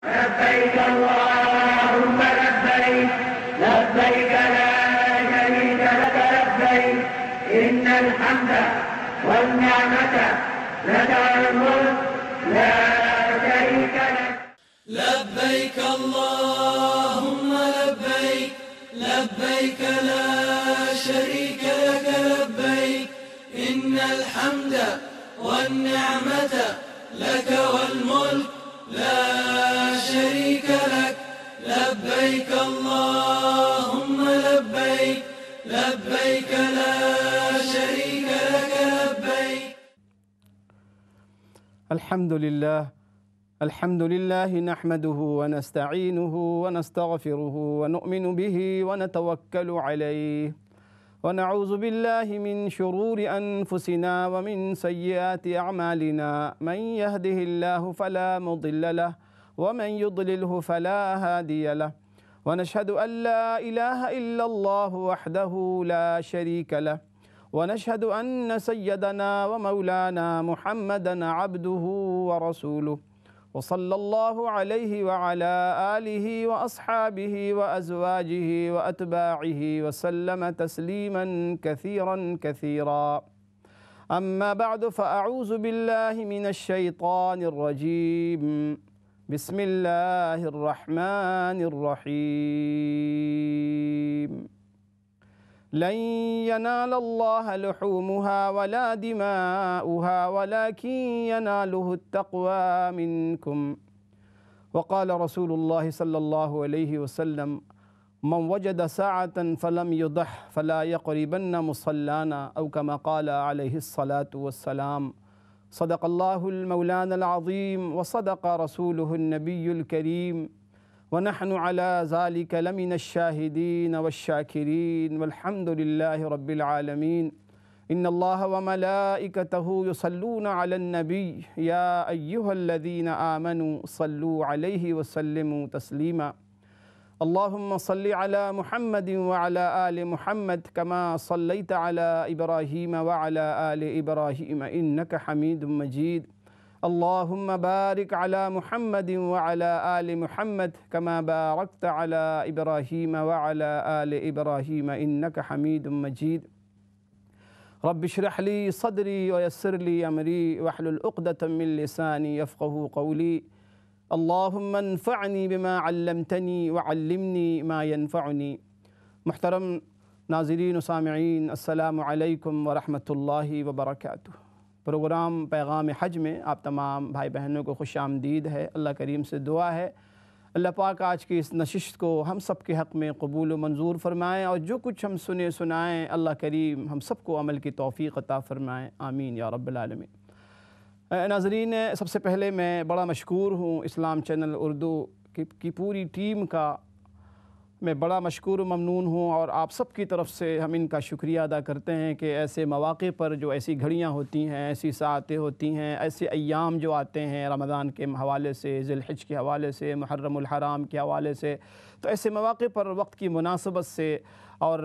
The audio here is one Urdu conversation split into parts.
لبيك اللهم لبيك لبيك لا شريك لك لبيك إن الحمد والنعمة لك والملك لا شريك لك. لبيك اللهم لبيك لبيك لا شريك لك لبيك إن الحمد والنعمة لك والملك لا شريك لك. لبيك اللهم لبيك لبيك لا شريك لك لبيك. الحمد لله نحمده ونستعينه ونستغفره ونؤمن به ونتوكل عليه ونعوذ بالله من شرور أنفسنا ومن سيئات أعمالنا. من يهده الله فلا مضل له ومن يضلله فلا هادي له ونشهد أن لا إله إلا الله وحده لا شريك له ونشهد أن سيدنا ومولانا محمدا عبده ورسوله وصلى الله عليه وعلى آله وأصحابه وأزواجه وأتباعه وسلم تسليما كثيرا كثيرا. أما بعد فأعوذ بالله من الشيطان الرجيم. بسم الله الرحمن الرحيم. لن ينال الله لحومها ولا دماؤها ولكن يناله التقوى منكم. وقال رسول الله صلى الله عليه وسلم: من وجد ساعة فلم يضح فلا يقربن مصلانا، أو كما قال عليه الصلاة والسلام. صدق الله المولانا العظيم وصدق رسوله النبي الكريم، ونحن على ذلك لمن الشاهدين والشاكرين والحمد لله رب العالمين. إن الله وملائكته يصلون على النبي يا أيها الذين آمنوا صلوا عليه وسلموا تسليما. اللهم صل على محمد وعلى آل محمد كما صليت على إبراهيم وعلى آل إبراهيم إنك حميد مجيد. اللهم بارك على محمد وعلى آل محمد كما باركت على إبراهيم وعلى آل إبراهيم إنك حميد مجيد. رب اشرح لي صدري ويسر لي أمري واحلل عقدة من لساني يفقهوا قولي. اللهم انفعني بما علمتني وعلمني ما ينفعني. محترم ناظرین و سامعین، السلام علیکم ورحمۃ اللہ وبرکاتہ۔ پروگرام پیغام حج میں آپ تمام بھائی بہنوں کو خوش آمدید ہے۔ اللہ کریم سے دعا ہے اللہ پاک آج کی اس نشست کو ہم سب کے حق میں قبول و منظور فرمائیں، اور جو کچھ ہم سنے سنائیں اللہ کریم ہم سب کو عمل کی توفیق عطا فرمائیں، آمین یا رب العالمین۔ ناظرین، سب سے پہلے میں بڑا مشکور ہوں اسلام چینل اردو کی پوری ٹیم کا، میں بڑا مشکور و ممنون ہوں، اور آپ سب کی طرف سے ہم ان کا شکریہ ادا کرتے ہیں کہ ایسے مواقع پر جو ایسی گھڑیاں ہوتی ہیں، ایسی ساعتیں ہوتی ہیں، ایسے ایام جو آتے ہیں رمضان کے حوالے سے، ذی الحج کے حوالے سے، محرم الحرام کے حوالے سے، تو ایسے مواقع پر وقت کی مناسبت سے اور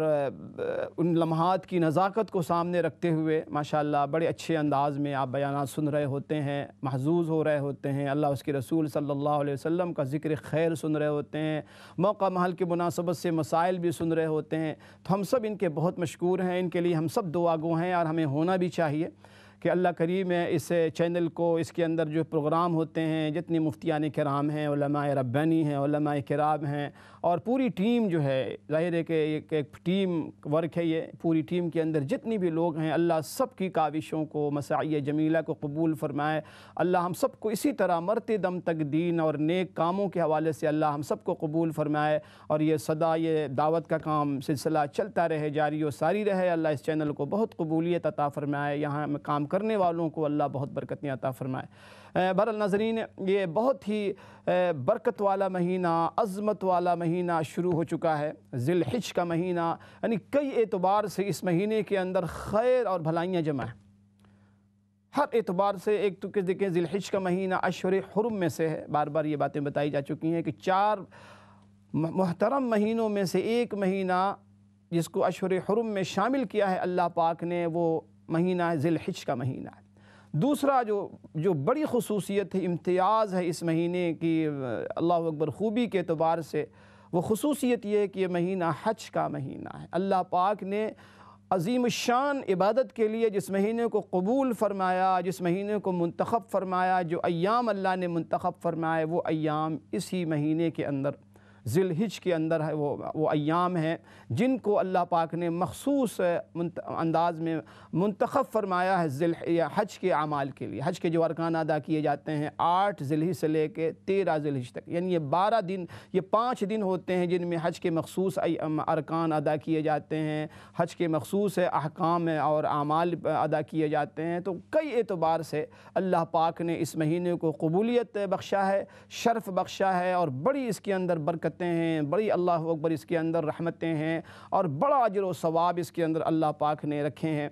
ان لمحات کی نزاکت کو سامنے رکھتے ہوئے ماشاءاللہ بڑے اچھے انداز میں آپ بیانات سن رہے ہوتے ہیں، محظوظ ہو رہے ہوتے ہیں، اللہ اس کے رسول صلی اللہ علیہ وسلم کا ذکر خیر سن رہے ہوتے ہیں، موقع محل کی مناسبت سے مسائل بھی سن رہے ہوتے ہیں، تو ہم سب ان کے بہت مشکور ہیں، ان کے لیے ہم سب دعا گو ہیں، اور ہمیں ہونا بھی چاہیے کہ اللہ کریم اس چینل کو، اس کے اندر جو پروگرام ہوتے ہیں، جتنے مفتیان کرام ہیں، علماء ربانی ہیں، علماء کرام ہیں، اور پوری ٹیم جو ہے، ظاہر ہے کہ ایک ٹیم ورک ہے، یہ پوری ٹیم کے اندر جتنی بھی لوگ ہیں، اللہ سب کی کاوشوں کو، مساعی جمیلہ کو قبول فرمائے۔ اللہ ہم سب کو اسی طرح مرتے دم تک دین اور نیک کاموں کے حوالے سے اللہ ہم سب کو قبول فرمائے، اور یہ صدا، یہ دعوت کا کام سلسلہ چلتا رہے، جاری و ساری رہے۔ اللہ اس چینل کو بہت قبولیت عطا فرمائے، یہاں کام کرنے والوں کو اللہ بہت برکتیں عطا فرمائے۔ بہرحال ناظرین، یہ بہت ہی برکت والا مہینہ، عظمت والا مہینہ شروع ہو چکا ہے، ذی الحج کا مہینہ، یعنی کئی اعتبار سے اس مہینے کے اندر خیر اور بھلائیاں جمع ہیں، ہر اعتبار سے۔ ایک تو کہ دیکھیں ذی الحج کا مہینہ اشہر حرم میں سے ہے، بار بار یہ باتیں بتائی جا چکی ہیں کہ 4 محترم مہینوں میں سے ایک مہینہ جس کو اشہر حرم میں شامل کیا ہے اللہ پاک نے، وہ مہینہ ذی الحج کا مہینہ ہے۔ دوسرا جو بڑی خصوصیت ہے، امتیاز ہے اس مہینے کی اللہ اکبر خوبی کے اعتبار سے، وہ خصوصیت یہ ہے کہ یہ مہینہ حج کا مہینہ ہے۔ اللہ پاک نے عظیم الشان عبادت کے لیے جس مہینے کو قبول فرمایا، جس مہینے کو منتخب فرمایا، جو ایام اللہ نے منتخب فرمائے، وہ ایام اسی مہینے کے اندر ذی الحج کے اندر ہے، وہ ایام ہیں جن کو اللہ پاک نے مخصوص انداز میں منتخب فرمایا ہے حج کے اعمال کے لیے۔ حج کے جو ارکان ادا کیے جاتے ہیں 8 ذی الحج سے لے کے 13 ذی الحج تک، یعنی یہ 5 دن ہوتے ہیں جن میں حج کے مخصوص ارکان ادا کیے جاتے ہیں، حج کے مخصوص احکام اور اعمال ادا کیے جاتے ہیں۔ تو کئی اعتبار سے اللہ پاک نے اس مہینے کو قبولیت بخشا ہے، شرف بخشا ہے، اور بڑی اس کے اندر برکتیں ہیں، بڑی اللہ اکبر اس کے اندر رحمتیں ہیں، اور بڑا اجر و ثواب اس کے اندر اللہ پاک نے رکھے ہیں۔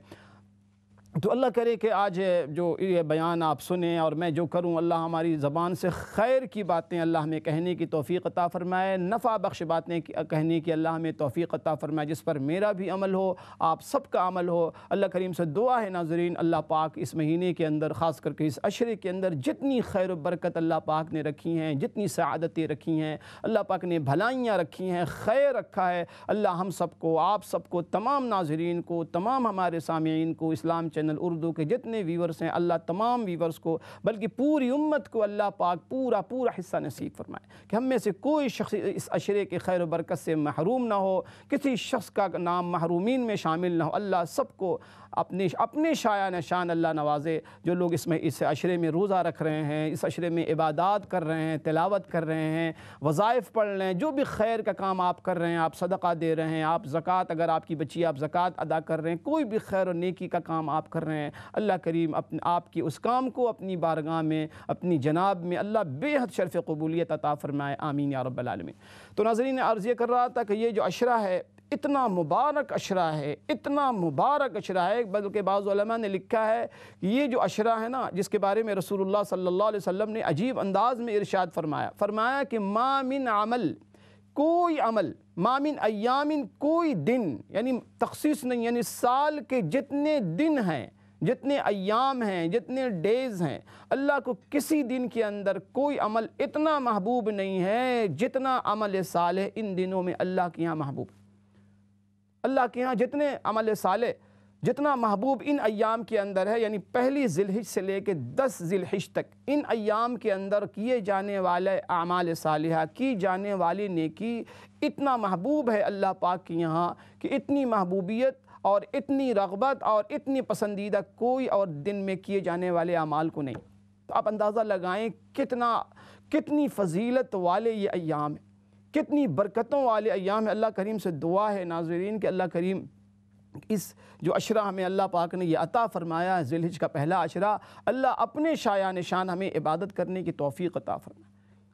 تو اللہ کرے کہ آج جو یہ بیان آپ سنیں اور میں جو کروں، اللہ ہماری زبان سے خیر کی باتیں اللہ ہمیں کہنے کی توفیق عطا فرمائے، نفع بخش باتیں کہنے کی اللہ ہمیں توفیق عطا فرمائے، جس پر میرا بھی عمل ہو، آپ سب کا عمل ہو۔ اللہ کریم سے دعا ہے ناظرین، اللہ پاک اس مہینے کے اندر، خاص کر کے اس عشرے کے اندر جتنی خیر و برکت اللہ پاک نے رکھی ہیں، جتنی سعادتیں رکھی ہیں، اللہ پاک نے بھلائیاں رکھی ہیں، خیر رکھا ہے، اللہ ہم سب کو، آپ سب کو، تمام ناظرین کو، تمام ہمارے سامعین کو، اسلام چینل اردو کے جتنے ویورز ہیں، اللہ تمام ویورز کو، بلکہ پوری امت کو اللہ پاک پورا حصہ نصیب فرمائے کہ ہم میں سے کوئی شخص اس عشرے کے خیر و برکت سے محروم نہ ہو، کسی شخص کا نام محرومین میں شامل نہ ہو۔ اللہ سب کو اپنے شایع نشان اللہ نوازے۔ جو لوگ اس عشرے میں روزہ رکھ رہے ہیں، اس عشرے میں عبادات کر رہے ہیں، تلاوت کر رہے ہیں، وظائف پڑھ رہے ہیں، جو بھی خیر کا کام آپ کر رہے ہیں، آپ صدقہ دے رہے ہیں، آپ زکوٰۃ، اگر آپ کی بچی آپ زکوٰۃ ادا کر رہے ہیں، کوئی بھی خیر و نیکی کا کام آپ کر رہے ہیں، اللہ کریم آپ کی اس کام کو اپنی بارگاہ میں، اپنی جناب میں اللہ بے حد شرف قبولیت عطا فرمائے، آمین یا رب العالمین۔ تو ناظرین، عرض یہ کر رہا تھا کہ یہ جو عشرہ ہے، اتنا مبارک عشرہ ہے، اتنا مبارک عشرہ ہے، بلکہ بعض علماء نے لکھا ہے کہ یہ جو عشرہ ہے نا، جس کے بارے میں رسول اللہ صلی اللہ علیہ وسلم نے عجیب انداز میں ارشاد فرمایا کہ ما من عمل، کوئی عمل، ما من ایام، کوئی دن، یعنی تخصیص نہیں، یعنی سال کے جتنے دن ہیں، جتنے ایام ہیں، جتنے ڈیز ہیں، اللہ کو کسی دن کے اندر کوئی عمل اتنا محبوب نہیں ہے جتنا عمل صالح ان دنوں میں اللہ کے یہاں محبوب۔ اللہ کے ہاں جتنے عمل صالح، جتنا محبوب ان ایام کے اندر ہے، یعنی پہلی ذی الحج سے لے کے 10 ذی الحج تک، ان ایام کے اندر کیے جانے والے اعمال صالحہ، کی جانے والی نیکی اتنا محبوب ہے اللہ پاک کے یہاں کہ اتنی محبوبیت اور اتنی رغبت اور اتنی پسندیدہ کوئی اور دن میں کیے جانے والے اعمال کو نہیں۔ تو آپ اندازہ لگائیں کتنی فضیلت والے یہ ایام ہیں، کتنی برکتوں والے ایام ہیں۔ اللہ کریم سے دعا ہے ناظرین کہ اللہ کریم اس جو عشرہ ہمیں اللہ پاک نے یہ عطا فرمایا ہے، ذی الحج کا پہلا عشرہ، اللہ اپنے شایع نشان ہمیں عبادت کرنے کی توفیق عطا فرمائے۔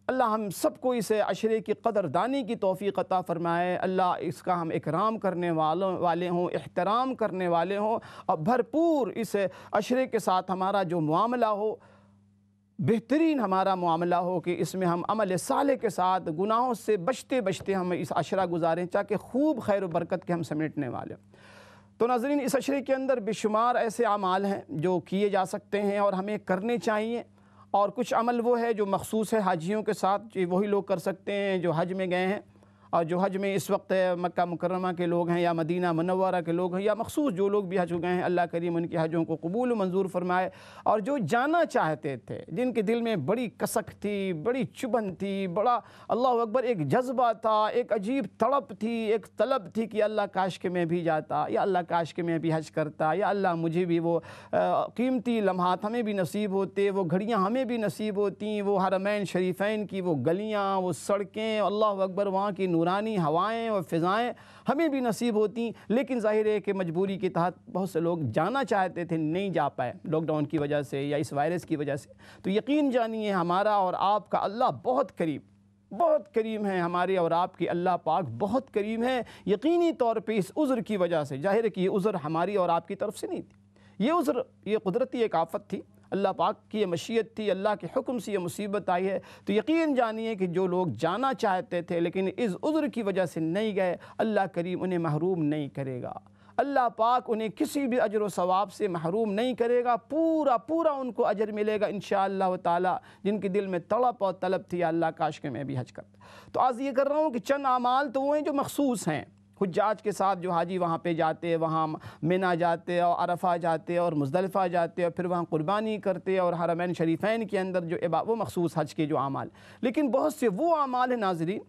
اللہ ہم سب کو اس عشرے کی قدردانی کی توفیق عطا فرمائے۔ اللہ اس کا ہم اکرام کرنے والے ہوں، احترام کرنے والے ہوں، اور بھرپور اس عشرے کے ساتھ ہمارا جو معاملہ ہو، بہترین ہمارا معاملہ ہو کہ اس میں ہم عمل صالح کے ساتھ گناہوں سے بچتے ہم اس عشرہ گزاریں، تاکہ خوب خیر و برکت کے ہم سمیٹنے والے ہوں۔ تو ناظرین، اس عشرے کے اندر بے شمار ایسے اعمال ہیں جو کیے جا سکتے ہیں اور ہمیں کرنے چاہیے، اور کچھ عمل وہ ہے جو مخصوص ہے حاجیوں کے ساتھ، وہی لوگ کر سکتے ہیں جو حج میں گئے ہیں، اور جو حج میں اس وقت مکہ مکرمہ کے لوگ ہیں یا مدینہ منورہ کے لوگ ہیں، یا مخصوص جو لوگ بھی حج گئے ہیں، اللہ کریم ان کے حجوں کو قبول و منظور فرمائے۔ اور جو جانا چاہتے تھے، جن کے دل میں بڑی کسک تھی، بڑی چبھن تھی، بڑا اللہ اکبر ایک جذبہ تھا، ایک عجیب تڑپ تھی، ایک طلب تھی کہ اللہ کاش کہ میں بھی جاتا، یا اللہ کاش کہ میں بھی حج کرتا، یا اللہ مجھے بھی وہ قیمتی لمحات ہمیں بھی نصیب ہوتے، وہ گھڑیاں ہمیں بھی نصیب ہوتیں، وہ حرمین شریفین کی وہ گلیاں، وہ سڑکیں، اللہ اکبر وہاں کی نورانی ہوائیں اور فضائیں ہمیں بھی نصیب ہوتی۔ لیکن ظاہر ہے کہ مجبوری کے تحت بہت سے لوگ جانا چاہتے تھے، نہیں جا پائے، لاک ڈاؤن کی وجہ سے یا اس وائرس کی وجہ سے۔ تو یقین جانیے ہمارا اور آپ کا اللہ بہت کریم ہے، ہمارے اور آپ کی اللہ پاک بہت کریم ہے، یقینی طور پہ اس عذر کی وجہ سے۔ ظاہر ہے کہ یہ عذر ہماری اور آپ کی طرف سے نہیں تھی، یہ عذر یہ قدرتی ایک آفت تھی، اللہ پاک کی یہ مشیت تھی، اللہ کے حکم سے یہ مصیبت آئی ہے۔ تو یقین جانیے کہ جو لوگ جانا چاہتے تھے لیکن اس عذر کی وجہ سے نہیں گئے، اللہ کریم انہیں محروم نہیں کرے گا، اللہ پاک انہیں کسی بھی اجر و ثواب سے محروم نہیں کرے گا، پورا ان کو اجر ملے گا انشاءاللہ تعالی۔ جن کے دل میں تڑپ اور طلب تھی اللہ کاش کہ میں بھی حج کرتا۔ تو آج یہ کر رہا ہوں کہ چند اعمال تو وہ ہیں جو مخصوص ہیں حجاج کے ساتھ، جو حاجی وہاں پہ جاتے، وہاں منی جاتے اور عرفہ جاتے اور مزدلفہ جاتے اور پھر وہاں قربانی کرتے اور حرمین شریفین کے اندر جو وہ مخصوص حج کے جو اعمال، لیکن بہت سے وہ اعمال ہیں ناظرین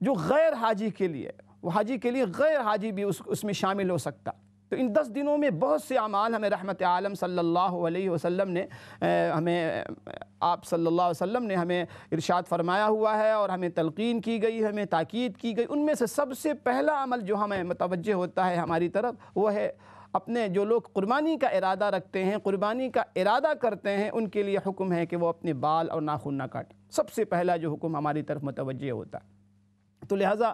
جو غیر حاجی کے لیے، وہ حاجی کے لیے غیر حاجی بھی اس میں شامل ہو سکتا۔ تو ان 10 دنوں میں بہت سے اعمال ہمیں رحمت عالم صلی اللہ علیہ وسلم نے آپ صلی اللہ علیہ وسلم نے ہمیں ارشاد فرمایا ہوا ہے اور ہمیں تلقین کی گئی، ہمیں تاکید کی گئی۔ ان میں سے سب سے پہلا عمل جو ہمیں متوجہ ہوتا ہے ہماری طرف، وہ ہے اپنے جو لوگ قربانی کا ارادہ رکھتے ہیں، قربانی کا ارادہ کرتے ہیں، ان کے لیے حکم ہے کہ وہ اپنے بال اور ناخن نہ کاٹیں۔ سب سے پہلا جو حکم ہماری طرف متوجہ ہوتا ہے، تو لہٰذا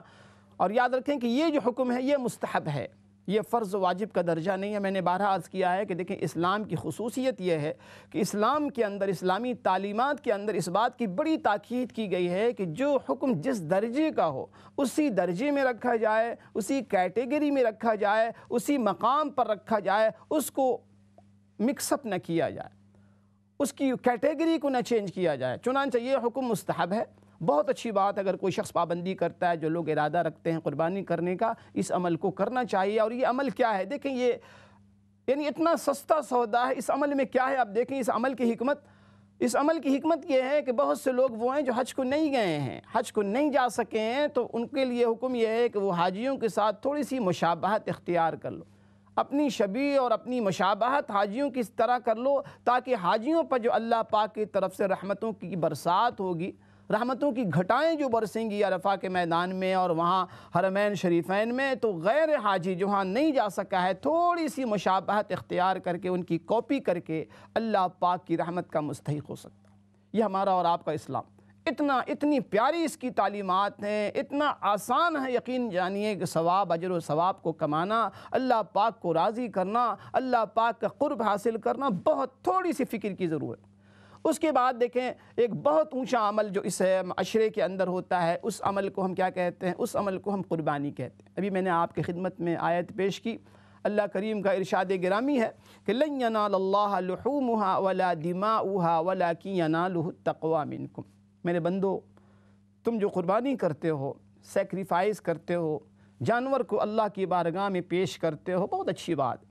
اور یاد رکھیں کہ یہ جو حکم ہے یہ مستحب ہے، یہ فرض واجب کا درجہ نہیں ہے۔ میں نے بارہا عرض کیا ہے کہ دیکھیں اسلام کی خصوصیت یہ ہے کہ اسلام کے اندر، اسلامی تعلیمات کے اندر اس بات کی بڑی تاکید کی گئی ہے کہ جو حکم جس درجے کا ہو اسی درجے میں رکھا جائے، اسی کیٹیگری میں رکھا جائے، اسی مقام پر رکھا جائے، اس کو مکس اپ نہ کیا جائے، اس کی کیٹیگری کو نہ چینج کیا جائے۔ چنانچہ یہ حکم مستحب ہے۔ بہت اچھی بات اگر کوئی شخص پابندی کرتا ہے، جو لوگ ارادہ رکھتے ہیں قربانی کرنے کا، اس عمل کو کرنا چاہیے۔ اور یہ عمل کیا ہے؟ دیکھیں یہ یعنی اتنا سستا سودا ہے۔ اس عمل میں کیا ہے آپ دیکھیں اس عمل کی حکمت۔ اس عمل کی حکمت یہ ہے کہ بہت سے لوگ وہ ہیں جو حج کو نہیں گئے ہیں، حج کو نہیں جا سکے ہیں، تو ان کے لیے حکم یہ ہے کہ وہ حاجیوں کے ساتھ تھوڑی سی مشابہت اختیار کر لو، اپنی شبیہ اور اپنی مشابہت حاجیوں کی اس طرح کر لو تاکہ حاجیوں پر جو اللہ پاک کی طرف سے رحمتوں کی برسات ہوگی، رحمتوں کی گھٹائیں جو برسیں گی عرفہ کے میدان میں اور وہاں حرمین شریفین میں، تو غیر حاجی جو وہاں نہیں جا سکا ہے تھوڑی سی مشابہت اختیار کر کے ان کی کاپی کر کے اللہ پاک کی رحمت کا مستحق ہو سکتا۔ یہ ہمارا اور آپ کا اسلام اتنی پیاری اس کی تعلیمات ہیں، اتنا آسان ہے، یقین جانیے کہ ثواب، اجر و ثواب کو کمانا، اللہ پاک کو راضی کرنا، اللہ پاک کا قرب حاصل کرنا، بہت تھوڑی سی فکر کی ضرورت۔ اس کے بعد دیکھیں ایک بہت اونچا عمل جو اس عشرے کے اندر ہوتا ہے، اس عمل کو ہم کیا کہتے ہیں؟ اس عمل کو ہم قربانی کہتے ہیں۔ ابھی میں نے آپ کی خدمت میں آیت پیش کی، اللہ کریم کا ارشاد گرامی ہے کہ لن ینال اللہ لحومها ولا دماؤها ولکن ینالہ التقوی منکم۔ میرے بندو، تم جو قربانی کرتے ہو، سیکریفائز کرتے ہو، جانور کو اللہ کی بارگاہ میں پیش کرتے ہو، بہت اچھی بات،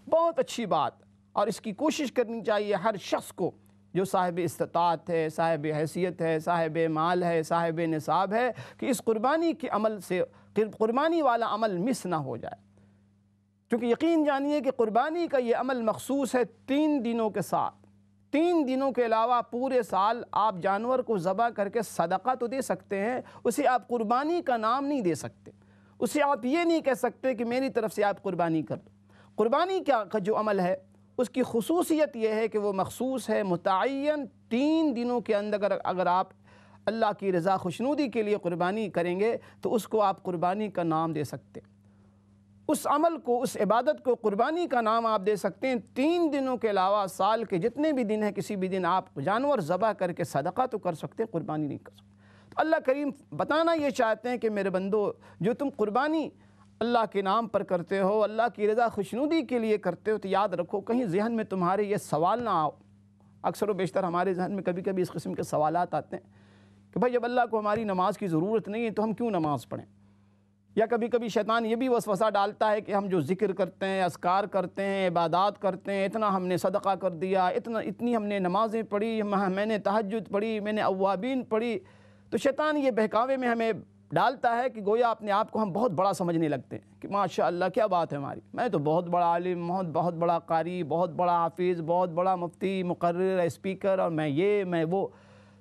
بہت اچھی بات، اور اس کی کوشش کرنی چاہیے ہر شخص کو جو صاحب استطاعت ہے، صاحب حیثیت ہے، صاحب مال ہے، صاحب نصاب ہے، کہ اس قربانی کے عمل سے قربانی والا عمل مس نہ ہو جائے، کیونکہ یقین جانیے کہ قربانی کا یہ عمل مخصوص ہے 3 دنوں کے ساتھ۔ 3 دنوں کے علاوہ پورے سال آپ جانور کو ذبح کر کے صدقہ تو دے سکتے ہیں، اسے آپ قربانی کا نام نہیں دے سکتے، اسے آپ یہ نہیں کہہ سکتے کہ میری طرف سے آپ قربانی کر دو۔ قربانی کا جو عمل ہے اس کی خصوصیت یہ ہے کہ وہ مخصوص ہے، متعین 3 دنوں کے اندر اگر آپ اللہ کی رضا خوشنودی کے لیے قربانی کریں گے تو اس کو آپ قربانی کا نام دے سکتے، اس عمل کو، اس عبادت کو قربانی کا نام آپ دے سکتے ہیں۔ 3 دنوں کے علاوہ سال کے جتنے بھی دن ہیں، کسی بھی دن آپ جانور ذبح کر کے صدقہ تو کر سکتے ہیں، قربانی نہیں کر سکتے۔ تو اللہ کریم بتانا یہ چاہتے ہیں کہ میرے بندو، جو تم قربانی اللہ کے نام پر کرتے ہو، اللہ کی رضا خوشنودی کے لیے کرتے ہو، تو یاد رکھو کہیں ذہن میں تمہارے یہ سوال نہ آؤ۔ اکثر و بیشتر ہمارے ذہن میں کبھی کبھی اس قسم کے سوالات آتے ہیں کہ بھائی جب اللہ کو ہماری نماز کی ضرورت نہیں ہے تو ہم کیوں نماز پڑھیں؟ یا کبھی کبھی شیطان یہ بھی وسوسہ ڈالتا ہے کہ ہم جو ذکر کرتے ہیں، اذکار کرتے ہیں، عبادات کرتے ہیں، اتنا ہم نے صدقہ کر دیا، اتنی ہم نے نمازیں پڑھی، میں نے تہجد پڑھی، میں نے اوابین پڑھی، تو شیطان یہ بہکاوے میں ہمیں ڈالتا ہے کہ گویا اپنے آپ کو ہم بہت بڑا سمجھنے لگتے ہیں کہ ماشاءاللہ کیا بات ہے ہماری، میں تو بہت بڑا عالم، بہت بڑا قاری، بہت بڑا حافظ، بہت بڑا مفتی، مقرر، اسپیکر، اور میں وہ۔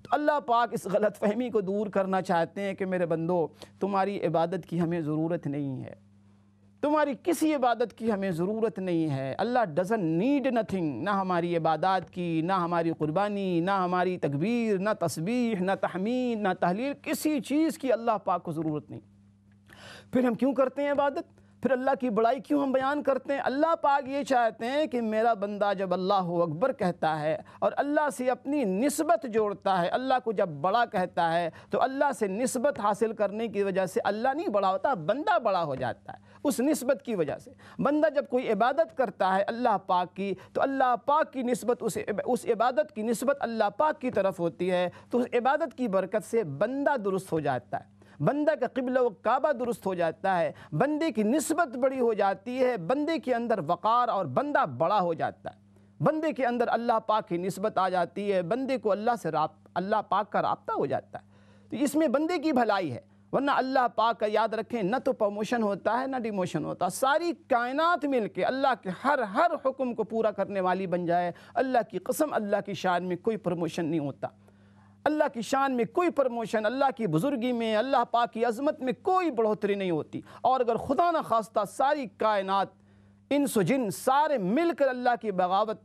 تو اللہ پاک اس غلط فہمی کو دور کرنا چاہتے ہیں کہ میرے بندو، تمہاری عبادت کی ہمیں ضرورت نہیں ہے، تمہاری کسی عبادت کی ہمیں ضرورت نہیں ہے۔ اللہ ڈزن نیڈ نتھنگ، نہ ہماری عبادات کی، نہ ہماری قربانی، نہ ہماری تکبیر، نہ تسبیح، نہ تحمید، نہ تحلیل، کسی چیز کی اللہ پاک کو ضرورت نہیں۔ پھر ہم کیوں کرتے ہیں عبادت؟ پھر اللہ کی بڑائی کیوں ہم بیان کرتے ہیں؟ اللہ پاک یہ چاہتے ہیں کہ میرا بندہ جب اللہ اکبر کہتا ہے اور اللہ سے اپنی نسبت جوڑتا ہے، اللہ کو جب بڑا کہتا ہے تو اللہ سے نسبت حاصل کرنے کی وجہ سے اللہ نہیں بڑا ہوتا، بندہ بڑا ہو جاتا ہے اس نسبت کی وجہ سے۔ بندہ جب کوئی عبادت کرتا ہے اللہ پاک کی تو اللہ پاک کی نسبت اس عبادت کی نسبت اللہ پاک کی طرف ہوتی ہے، تو اس عبادت کی برکت سے بندہ درست ہو جاتا ہے، بندہ کا قبلہ و کعبہ درست ہو جاتا ہے، بندے کی نسبت بڑی ہو جاتی ہے، بندے کے اندر وقار اور بندہ بڑا ہو جاتا ہے، بندے کے اندر اللہ پاک کی نسبت آ جاتی ہے، بندے کو اللہ پاک کا رابطہ ہو جاتا ہے، تو اس میں بندے کی بھلائی ہے۔ ورنہ اللہ پاک کا یاد رکھیں نہ تو پروموشن ہوتا ہے نہ ڈیموشن ہوتا، ساری کائنات مل کے اللہ کے ہر حکم کو پورا کرنے والی بن جائے، اللہ کی قسم اللہ کی شان میں کوئی پروموشن نہیں ہوتا، اللہ کی شان میں کوئی پروموشن، اللہ کی بزرگی میں، اللہ پاک کی عظمت میں کوئی بڑھوتری نہیں ہوتی۔ اور اگر خدا نہ خواستہ ساری کائنات انس و جن سارے مل کر اللہ کی بغاوت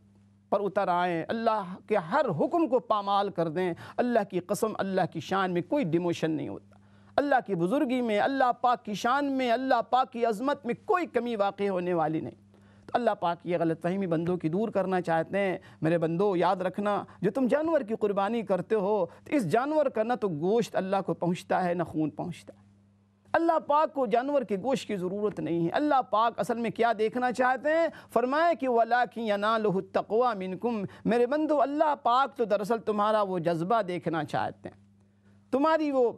پر اتر آئیں، اللہ کے ہر حکم کو پامال کر دیں، اللہ کی قسم اللہ کی شان میں کوئی ڈیموشن نہیں ہوتا، اللہ کی بزرگی میں، اللہ پاک کی شان میں، اللہ پاک کی عظمت میں کوئی کمی واقع ہونے والی نہیں۔ تو اللہ پاک یہ غلط فہمی بندوں کی دور کرنا چاہتے ہیں۔ میرے بندو یاد رکھنا، جو تم جانور کی قربانی کرتے ہو تو اس جانور کا نہ تو گوشت اللہ کو پہنچتا ہے نہ خون پہنچتا ہے، اللہ پاک کو جانور کے گوشت کی ضرورت نہیں ہے۔ اللہ پاک اصل میں کیا دیکھنا چاہتے ہیں؟ فرمایا کہ وَلَٰكِن يَنَالُهُ التَّقْوَىٰ مِنْكُمْ، میرے بندو اللہ پاک تو دراصل تمہارا وہ جذبہ دیکھنا چاہتے ہیں، تمہاری وہ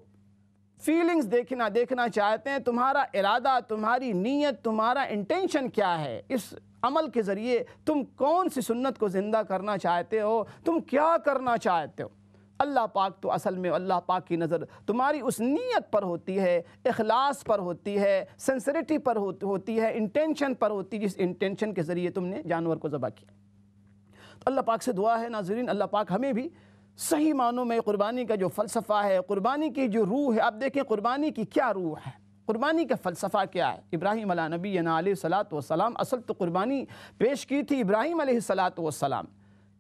فیلنگز دیکھنا چاہتے ہیں، تمہارا ارادہ، تمہاری نیت، تمہارا انٹینشن کیا ہے، اس عمل کے ذریعے تم کون سی سنت کو زندہ کرنا چاہتے ہو، تم کیا کرنا چاہتے ہو۔ اللہ پاک تو اصل میں اللہ پاک کی نظر تمہاری اس نیت پر ہوتی ہے، اخلاص پر ہوتی ہے، سنسریٹی پر ہوتی ہے، انٹینشن پر ہوتی ہے، جس انٹینشن کے ذریعے تم نے جانور کو ذبح کیا۔ تو اللہ پاک سے دعا ہے ناظرین، اللہ پاک ہمیں بھی صحیح معنوں میں قربانی کا جو فلسفہ ہے، قربانی کی جو روح ہے، آپ دیکھیں قربانی کی کیا روح ہے، قربانی کا فلسفہ کیا ہے۔ ابراہیم علیہ نبی علیہ السلام اصل تو قربانی پیش کی تھی ابراہیم علیہ السلام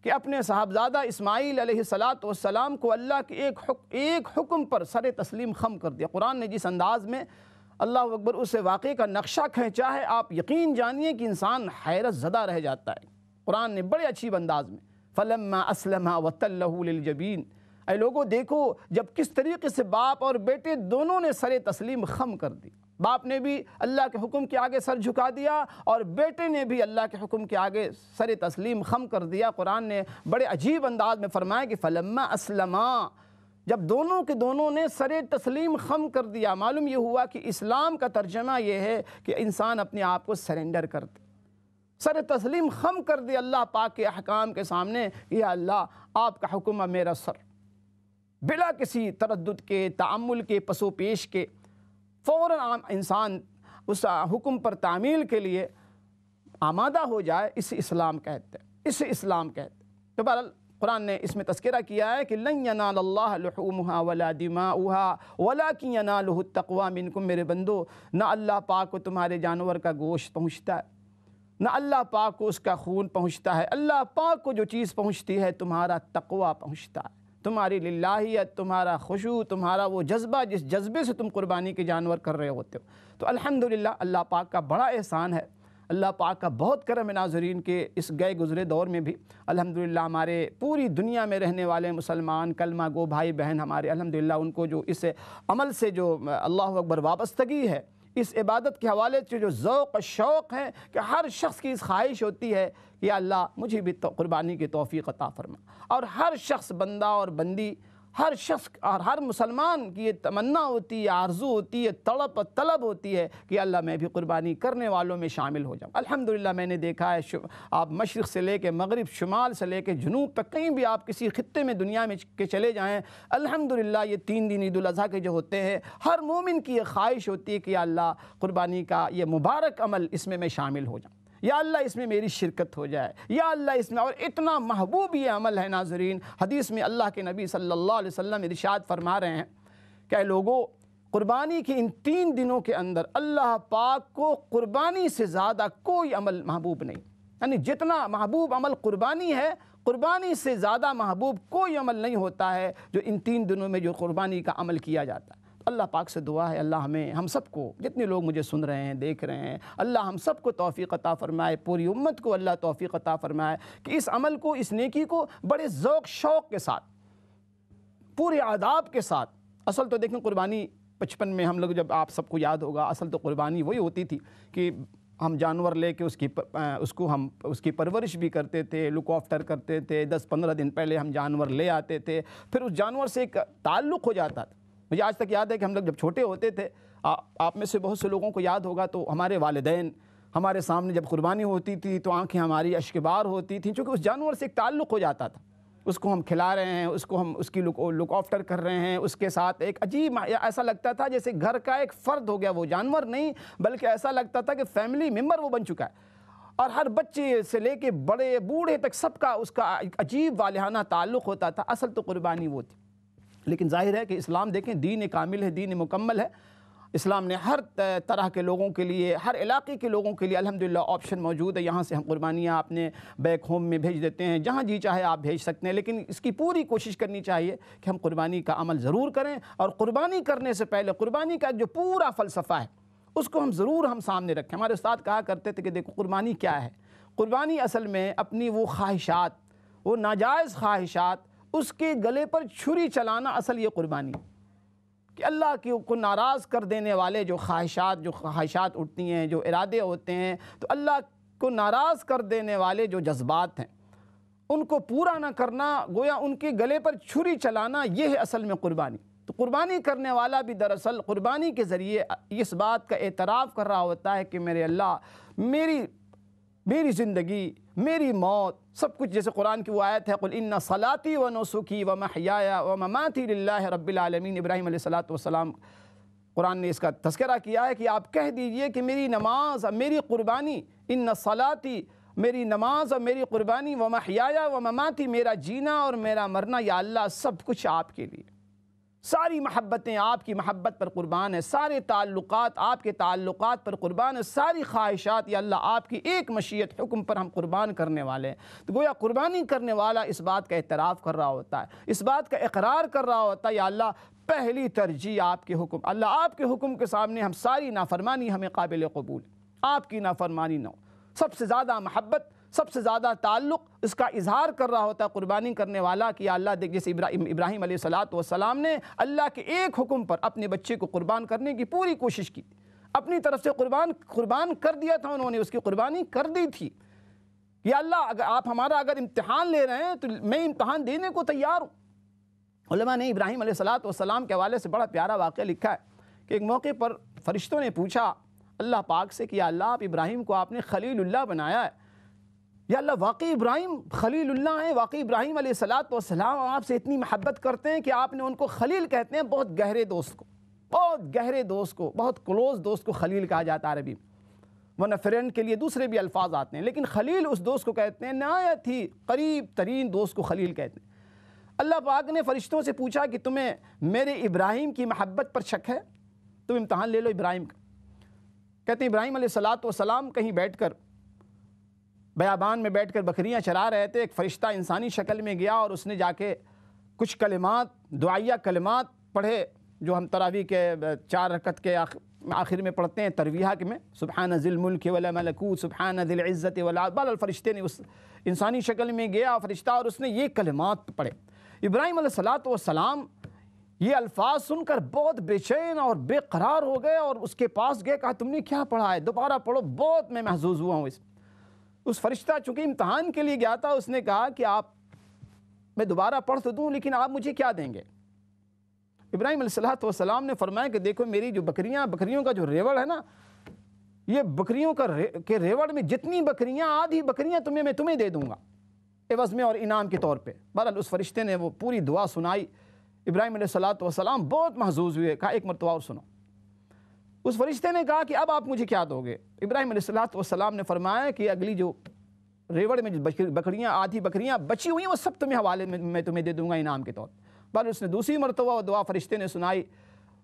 کہ اپنے صاحبزادہ اسماعیل علیہ السلام کو اللہ کے ایک حکم پر سر تسلیم خم کر دیا۔ قرآن نے جس انداز میں اللہ اکبر اس واقعے کا نقشہ کھینچا ہے، آپ یقین جانیے کہ انسان حیرت زدہ رہ جاتا ہے۔ قرآن نے بڑے اچھی انداز میں فَلَمَّا أَسْلَمَا وَتَلَّهُ لِلْجَبِينِ، اے لوگوں دیکھو جب کس طریقے سے باپ اور بیٹے دونوں نے سر تسلیم خم کر دی، باپ نے بھی اللہ کے حکم کے آگے سر جھکا دیا اور بیٹے نے بھی اللہ کے حکم کے آگے سر تسلیم خم کر دیا۔ قرآن نے بڑے عجیب انداز میں فرمایا کہ فَلَمَّا أَسْلَمَا، جب دونوں کے دونوں نے سر تسلیم خم کر دیا، معلوم یہ ہوا کہ اسلام کا ترجمہ یہ ہے کہ انسان اپنے آپ کو سرنڈر کر دے، سر تسلیم خم کر دے اللہ پاک کے احکام کے سامنے، یا اللہ آپ کا حکم ہے میرا سر، بلا کسی تردد کے، تعمل کے، پسو پیش کے، فوراً انسان اس حکم پر تعمیل کے لیے آمادہ ہو جائے، اسے اسلام کہتے ہیں، اسے اسلام کہتے ہیں۔ تو بہرحال قرآن نے اس میں تذکرہ کیا ہے کہ لن ینال اللہ لحومها ولا دماؤها ولکن ینالہ التقوی منکم، میرے بندو نہ اللہ پاک کو تمہارے جانور کا گوشت پہنچتا ہے، نہ اللہ پاک کو اس کا خون پہنچتا ہے، اللہ پاک کو جو چیز پہنچتی ہے تمہارا تقوی پہنچتا ہے، تمہاری للہیت، تمہارا خشوع، تمہارا وہ جذبہ جس جذبے سے تم قربانی کے جانور کر رہے ہوتے ہو۔ تو الحمدللہ اللہ پاک کا بڑا احسان ہے، اللہ پاک کا بہت کرم ہے ناظرین کے اس گئے گزرے دور میں بھی الحمدللہ ہمارے پوری دنیا میں رہنے والے مسلمان کلمہ گو بھائی بہن ہمارے الحمدللہ ان کو جو اس عمل سے جو اللہ اکبر وابستگی ہے، اس عبادت کے حوالے سے جو ذوق شوق ہے کہ ہر شخص کی اس خواہش ہوتی ہے کہ یا اللہ مجھے بھی قربانی کی توفیق عطا فرما، اور ہر شخص بندہ اور بندی، ہر شخص اور ہر مسلمان کی یہ تمنا ہوتی ہے، آرزو ہوتی ہے، طلب ہوتی ہے کہ اللہ میں بھی قربانی کرنے والوں میں شامل ہو جاؤں۔ الحمدللہ میں نے دیکھا ہے آپ مشرق سے لے کے مغرب، شمال سے لے کے جنوب تک، کہیں بھی آپ کسی خطے میں دنیا میں کے چلے جائیں، الحمدللہ یہ 3 دن عید الاضحیٰ کے جو ہوتے ہیں، ہر مومن کی یہ خواہش ہوتی ہے کہ یا اللہ قربانی کا یہ مبارک عمل اس میں شامل ہو جاؤں، یا اللہ اس میں میری شرکت ہو جائے، یا اللہ اس میں، اور اتنا محبوب یہ عمل ہے ناظرین۔ حدیث میں اللہ کے نبی صلی اللہ علیہ وسلم ارشاد فرما رہے ہیں کہ اے لوگو قربانی کے ان 3 دنوں کے اندر اللہ پاک کو قربانی سے زیادہ کوئی عمل محبوب نہیں، یعنی جتنا محبوب عمل قربانی ہے، قربانی سے زیادہ محبوب کوئی عمل نہیں ہوتا ہے جو ان 3 دنوں میں جو قربانی کا عمل کیا جاتا ہے۔ اللہ پاک سے دعا ہے اللہ ہم سب کو، جتنے لوگ مجھے سن رہے ہیں دیکھ رہے ہیں، اللہ ہم سب کو توفیق عطا فرمائے، پوری امت کو اللہ توفیق عطا فرمائے کہ اس عمل کو، اس نیکی کو بڑے ذوق شوق کے ساتھ، پورے آداب کے ساتھ. اصل تو دیکھیں قربانی 55 میں ہم لوگ جب، آپ سب کو یاد ہوگا، اصل تو قربانی وہی ہوتی تھی کہ ہم جانور لے کے اس کی پرورش بھی کرتے تھے، لک آفٹر کرتے تھے. 10-15 دن پہلے ہم جانور لے آتے تھے، پھر اس جانور سے ایک تعلق ہو جاتا تھا. مجھے آج تک یاد ہے کہ ہم لوگ جب چھوٹے ہوتے تھے، آپ میں سے بہت سے لوگوں کو یاد ہوگا، تو ہمارے والدین ہمارے سامنے جب قربانی ہوتی تھی تو آنکھیں ہماری اشکبار ہوتی تھیں، چونکہ اس جانور سے ایک تعلق ہو جاتا تھا. اس کو ہم کھلا رہے ہیں، اس کی لک آفٹر کر رہے ہیں، اس کے ساتھ ایک عجیب ایسا لگتا تھا جیسے گھر کا ایک فرد ہو گیا. وہ جانور نہیں بلکہ ایسا لگتا تھا کہ فیملی ممبر وہ بن چکا ہے، اور ہر بچے سے لے کے بڑے بوڑھے تک سب کا اس کا عجیب والہانہ تعلق ہوتا تھا. اصل تو قربانی وہ تھی. لیکن ظاہر ہے کہ اسلام دیکھیں دین کامل ہے، دین مکمل ہے. اسلام نے ہر طرح کے لوگوں کے لیے، ہر علاقے کے لوگوں کے لیے الحمدللہ آپشن موجود ہے. یہاں سے ہم قربانیاں اپنے بیک ہوم میں بھیج دیتے ہیں، جہاں جی چاہے آپ بھیج سکتے ہیں. لیکن اس کی پوری کوشش کرنی چاہیے کہ ہم قربانی کا عمل ضرور کریں، اور قربانی کرنے سے پہلے قربانی کا جو پورا فلسفہ ہے اس کو ہم ضرور سامنے رکھیں. ہمارے استاد کہا کرتے تھے کہ دیکھو قربانی کیا ہے. قربانی اصل میں اپنی وہ خواہشات، وہ ناجائز خواہشات، اس کے گلے پر چھری چلانا، اصل یہ قربانی کہ اللہ کو ناراض کر دینے والے جو خواہشات اٹھتی ہیں، جو ارادے ہوتے ہیں، تو اللہ کو ناراض کر دینے والے جو جذبات ہیں ان کو پورا نہ کرنا، گویا ان کے گلے پر چھری چلانا، یہ ہے اصل میں قربانی. تو قربانی کرنے والا بھی دراصل قربانی کے ذریعے اس بات کا اعتراف کر رہا ہوتا ہے کہ میرے اللہ، میری زندگی، میری موت، سب کچھ، جیسے قرآن کی وہ آیت ہے قُلْ إِنَّ صَلَاتِي وَنُسُكِي وَمَحْيَايَ وَمَمَاتِي لِلَّهِ رَبِّ الْعَالَمِينَ. ابراہیم علیہ السلام قرآن نے اس کا تذکرہ کیا ہے کہ آپ کہہ دیجئے کہ میری نماز، میری قربانی، اِنَّ صَلَاتِي، میری نماز اور میری قربانی، وَمَحْيَايَ وَمَمَاتِي، میرا جینا اور میرا مرنا، یا اللہ سب کچھ آپ کے لیے. ساری محبتیں آپ کی محبت پر قربان ہے، سارے تعلقات آپ کے تعلقات پر قربان ہے، ساری خواہشات یا اللہ آپ کی ایک مشیت حکم پر ہم قربان کرنے والے ہیں. تو گویا قربانی کرنے والا اس بات کا اعتراف کر رہا ہوتا ہے، اس بات کا اقرار کر رہا ہوتا ہے یا اللہ پہلی ترجیح آپ کے حکم، اللہ آپ کے حکم کے سامنے ہم ساری نافرمانی ہمیں قابل قبول ہے، آپ کی نافرمانی نہ ہو. سب سے زیادہ محبت، سب سے زیادہ تعلق اس کا اظہار کر رہا ہوتا ہے قربانی کرنے والا کہ یا اللہ دیکھ، جیسے ابراہیم علیہ السلام نے اللہ کے ایک حکم پر اپنے بچے کو قربان کرنے کی پوری کوشش کی، اپنی طرف سے قربان کر دیا تھا، انہوں نے اس کی قربانی کر دی تھی. یا اللہ اگر آپ ہمارا امتحان لے رہے ہیں تو میں امتحان دینے کو تیار ہوں. علماء نے ابراہیم علیہ السلام کے حوالے سے بڑا پیارا واقعہ لکھا ہے کہ ایک موقع پر فرشتوں نے پوچھا اللہ پاک سے کہ یا اللہ آپ ابراہیم کو آپ نے خلیل اللہ بنایا ہے، یا اللہ واقعی ابراہیم خلیل اللہ ہیں، واقعی ابراہیم علیہ السلام آپ سے اتنی محبت کرتے ہیں کہ آپ نے ان کو خلیل کہتے ہیں، بہت گہرے دوست کو، بہت کلوز دوست کو خلیل کہا جاتا ہے عربی میں. ورنہ فرینڈ کے لیے دوسرے بھی الفاظ آتے ہیں، لیکن خلیل اس دوست کو کہتے ہیں، نہایت ہی قریب ترین دوست کو خلیل کہتے ہیں. اللہ پاک نے فرشتوں سے پوچھا کہ تمہیں میرے ابراہیم کی محبت پر شک ہے؟ تم امتحان لے لو ابراہیم کا. کہتے ہیں ابراہیم علیہ السلام کہیں بیٹھ کر، بیابان میں بیٹھ کر بکریاں چرا رہے تھے. ایک فرشتہ انسانی شکل میں گیا اور اس نے جا کے کچھ کلمات، دعائیہ کلمات پڑھے جو ہم تراویح کے 4 رکعت کے آخر میں پڑھتے ہیں ترویحہ کے میں، سبحان ذی الملک والملکوت سبحان ذی العزت والعظمت. فرشتے نے اس انسانی شکل میں گیا فرشتہ اور اس نے یہ کلمات پڑھے. ابراہیم علیہ السلام یہ الفاظ سن کر بہت بے چین اور بے قرار ہو گئے اور اس کے پاس گئے، کہا تم نے کیا پڑھا ہے، دوبارہ پڑھو، بہت میں محظوظ ہوا ہوں. اس فرشتہ چونکہ امتحان کے لیے گیا تھا، اس نے کہا کہ میں دوبارہ پڑھ تو دوں لیکن آپ مجھے کیا دیں گے؟ ابراہیم علیہ السلام نے فرمایا کہ دیکھو میری جو بکریوں کا جو ریوڑ ہے نا، یہ بکریوں کے ریوڑ میں جتنی بکریاں، آدھی بکریاں میں تمہیں دے دوں گا عوض میں اور انعام کے طور پہ. بہرحال اس فرشتے نے وہ پوری دعا سنائی. ابراہیم علیہ السلام بہت محظوظ ہوئے، کہا ایک مرتبہ اور سنو. اس فرشتے نے کہا کہ اب آپ مجھے کیا دو گے؟ ابراہیم علیہ السلام نے فرمایا کہ اگلی جو ریوڑ میں بکریاں، آدھی بکریاں بچی ہوئی ہیں، وہ سب تمہیں حوالے میں تمہیں دے دوں گا انعام کے طور. بہرحال اس نے دوسری مرتبہ وہ دعا فرشتے نے سنائی.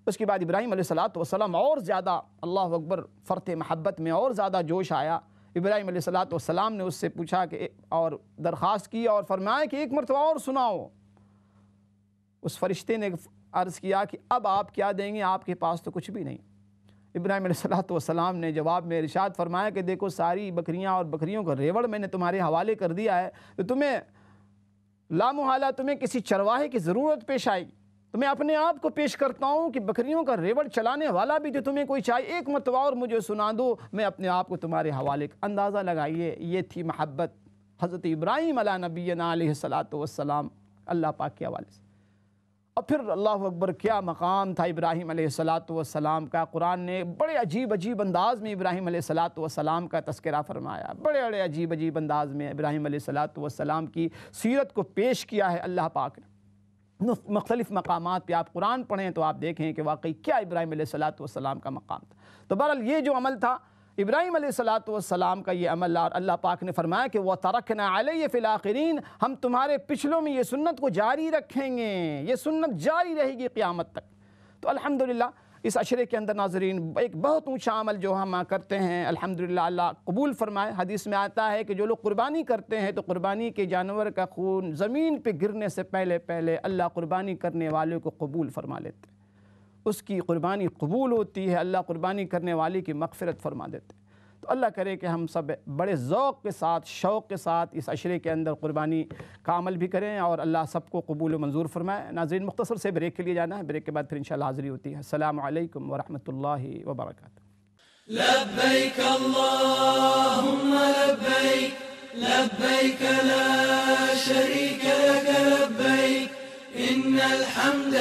اس کے بعد ابراہیم علیہ السلام اور زیادہ، اللہ اکبر، فرط محبت میں اور زیادہ جوش آیا. ابراہیم علیہ السلام نے اس سے پوچھا کہ اور درخواست کی اور فرمایا کہ ایک مرتبہ اور سناؤ. اس فرشتے نے عرض کیا کہ اب آپ کیا دیں گے، آپ کے پاس تو کچھ بھی نہیں۔ ابراہیم علیہ السلام نے جواب میں ارشاد فرمایا کہ دیکھو ساری بکریاں اور بکریوں کا ریوڑ میں نے تمہارے حوالے کر دیا ہے، تو تمہیں لامحالہ تمہیں کسی چرواہے کی ضرورت پیش آئے گی، تو میں اپنے آپ کو پیش کرتا ہوں کہ بکریوں کا ریوڑ چلانے والا بھی جو تمہیں کوئی چاہے ایک مرتبہ اور مجھے سنا دو، میں اپنے آپ کو تمہارے حوالے۔ اندازہ لگائیے یہ تھی محبت حضرت ابراہیم علیہ نبینا علیہ السلام اللہ پاک کے حوالے سے۔ اور پھر اللہ اکبر کیا مقام تھا ابراہیم علیہ السلام کا۔ قرآن نے بڑے عجیب انداز میں ابراہیم علیہ السلام کا تذکرہ فرمایا، بڑے عجیب انداز میں ابراہیم علیہ السلام کی سیرت کو پیش کیا ہے اللہ پاک نے۔ مختلف مقامات پہ آپ قرآن پڑھیں تو آپ دیکھیں کہ واقعی کیا ابراہیم علیہ السلام کا مقام تھا۔ تو بہرحال یہ جو عمل تھا ابراہیم علیہ السلام کا، یہ عمل، اور اللہ پاک نے فرمایا کہ وَتَرَكْنَا عَلَيْهِ فِي الْآخِرِينَ، ہم تمہارے پچھلوں میں یہ سنت کو جاری رکھیں گے، یہ سنت جاری رہے گی قیامت تک۔ تو الحمدللہ اس عشرے کے اندر ناظرین ایک بہت اونچا عمل جو ہم کرتے ہیں، الحمدللہ اللہ قبول فرمائے۔ حدیث میں آتا ہے کہ جو لوگ قربانی کرتے ہیں تو قربانی کے جانور کا خون زمین پہ گرنے سے پہلے اللہ قربانی کرنے والے کو قبول فرما لیتے ہیں، اس کی قربانی قبول ہوتی ہے، اللہ قربانی کرنے والے کی مغفرت فرما دیتے ہیں۔ تو اللہ کرے کہ ہم سب بڑے ذوق کے ساتھ، شوق کے ساتھ اس عشرے کے اندر قربانی کا عمل بھی کریں، اور اللہ سب کو قبول و منظور فرمائے۔ ناظرین مختصر سے بریک کے لیے جانا ہے، بریک کے بعد پھر انشاءاللہ حاضری ہوتی ہے۔ السلام علیکم ورحمۃ اللہ وبرکاتہ۔ لبيك اللهم لبيك لبيك لا شريك لك لبيك إن الحمد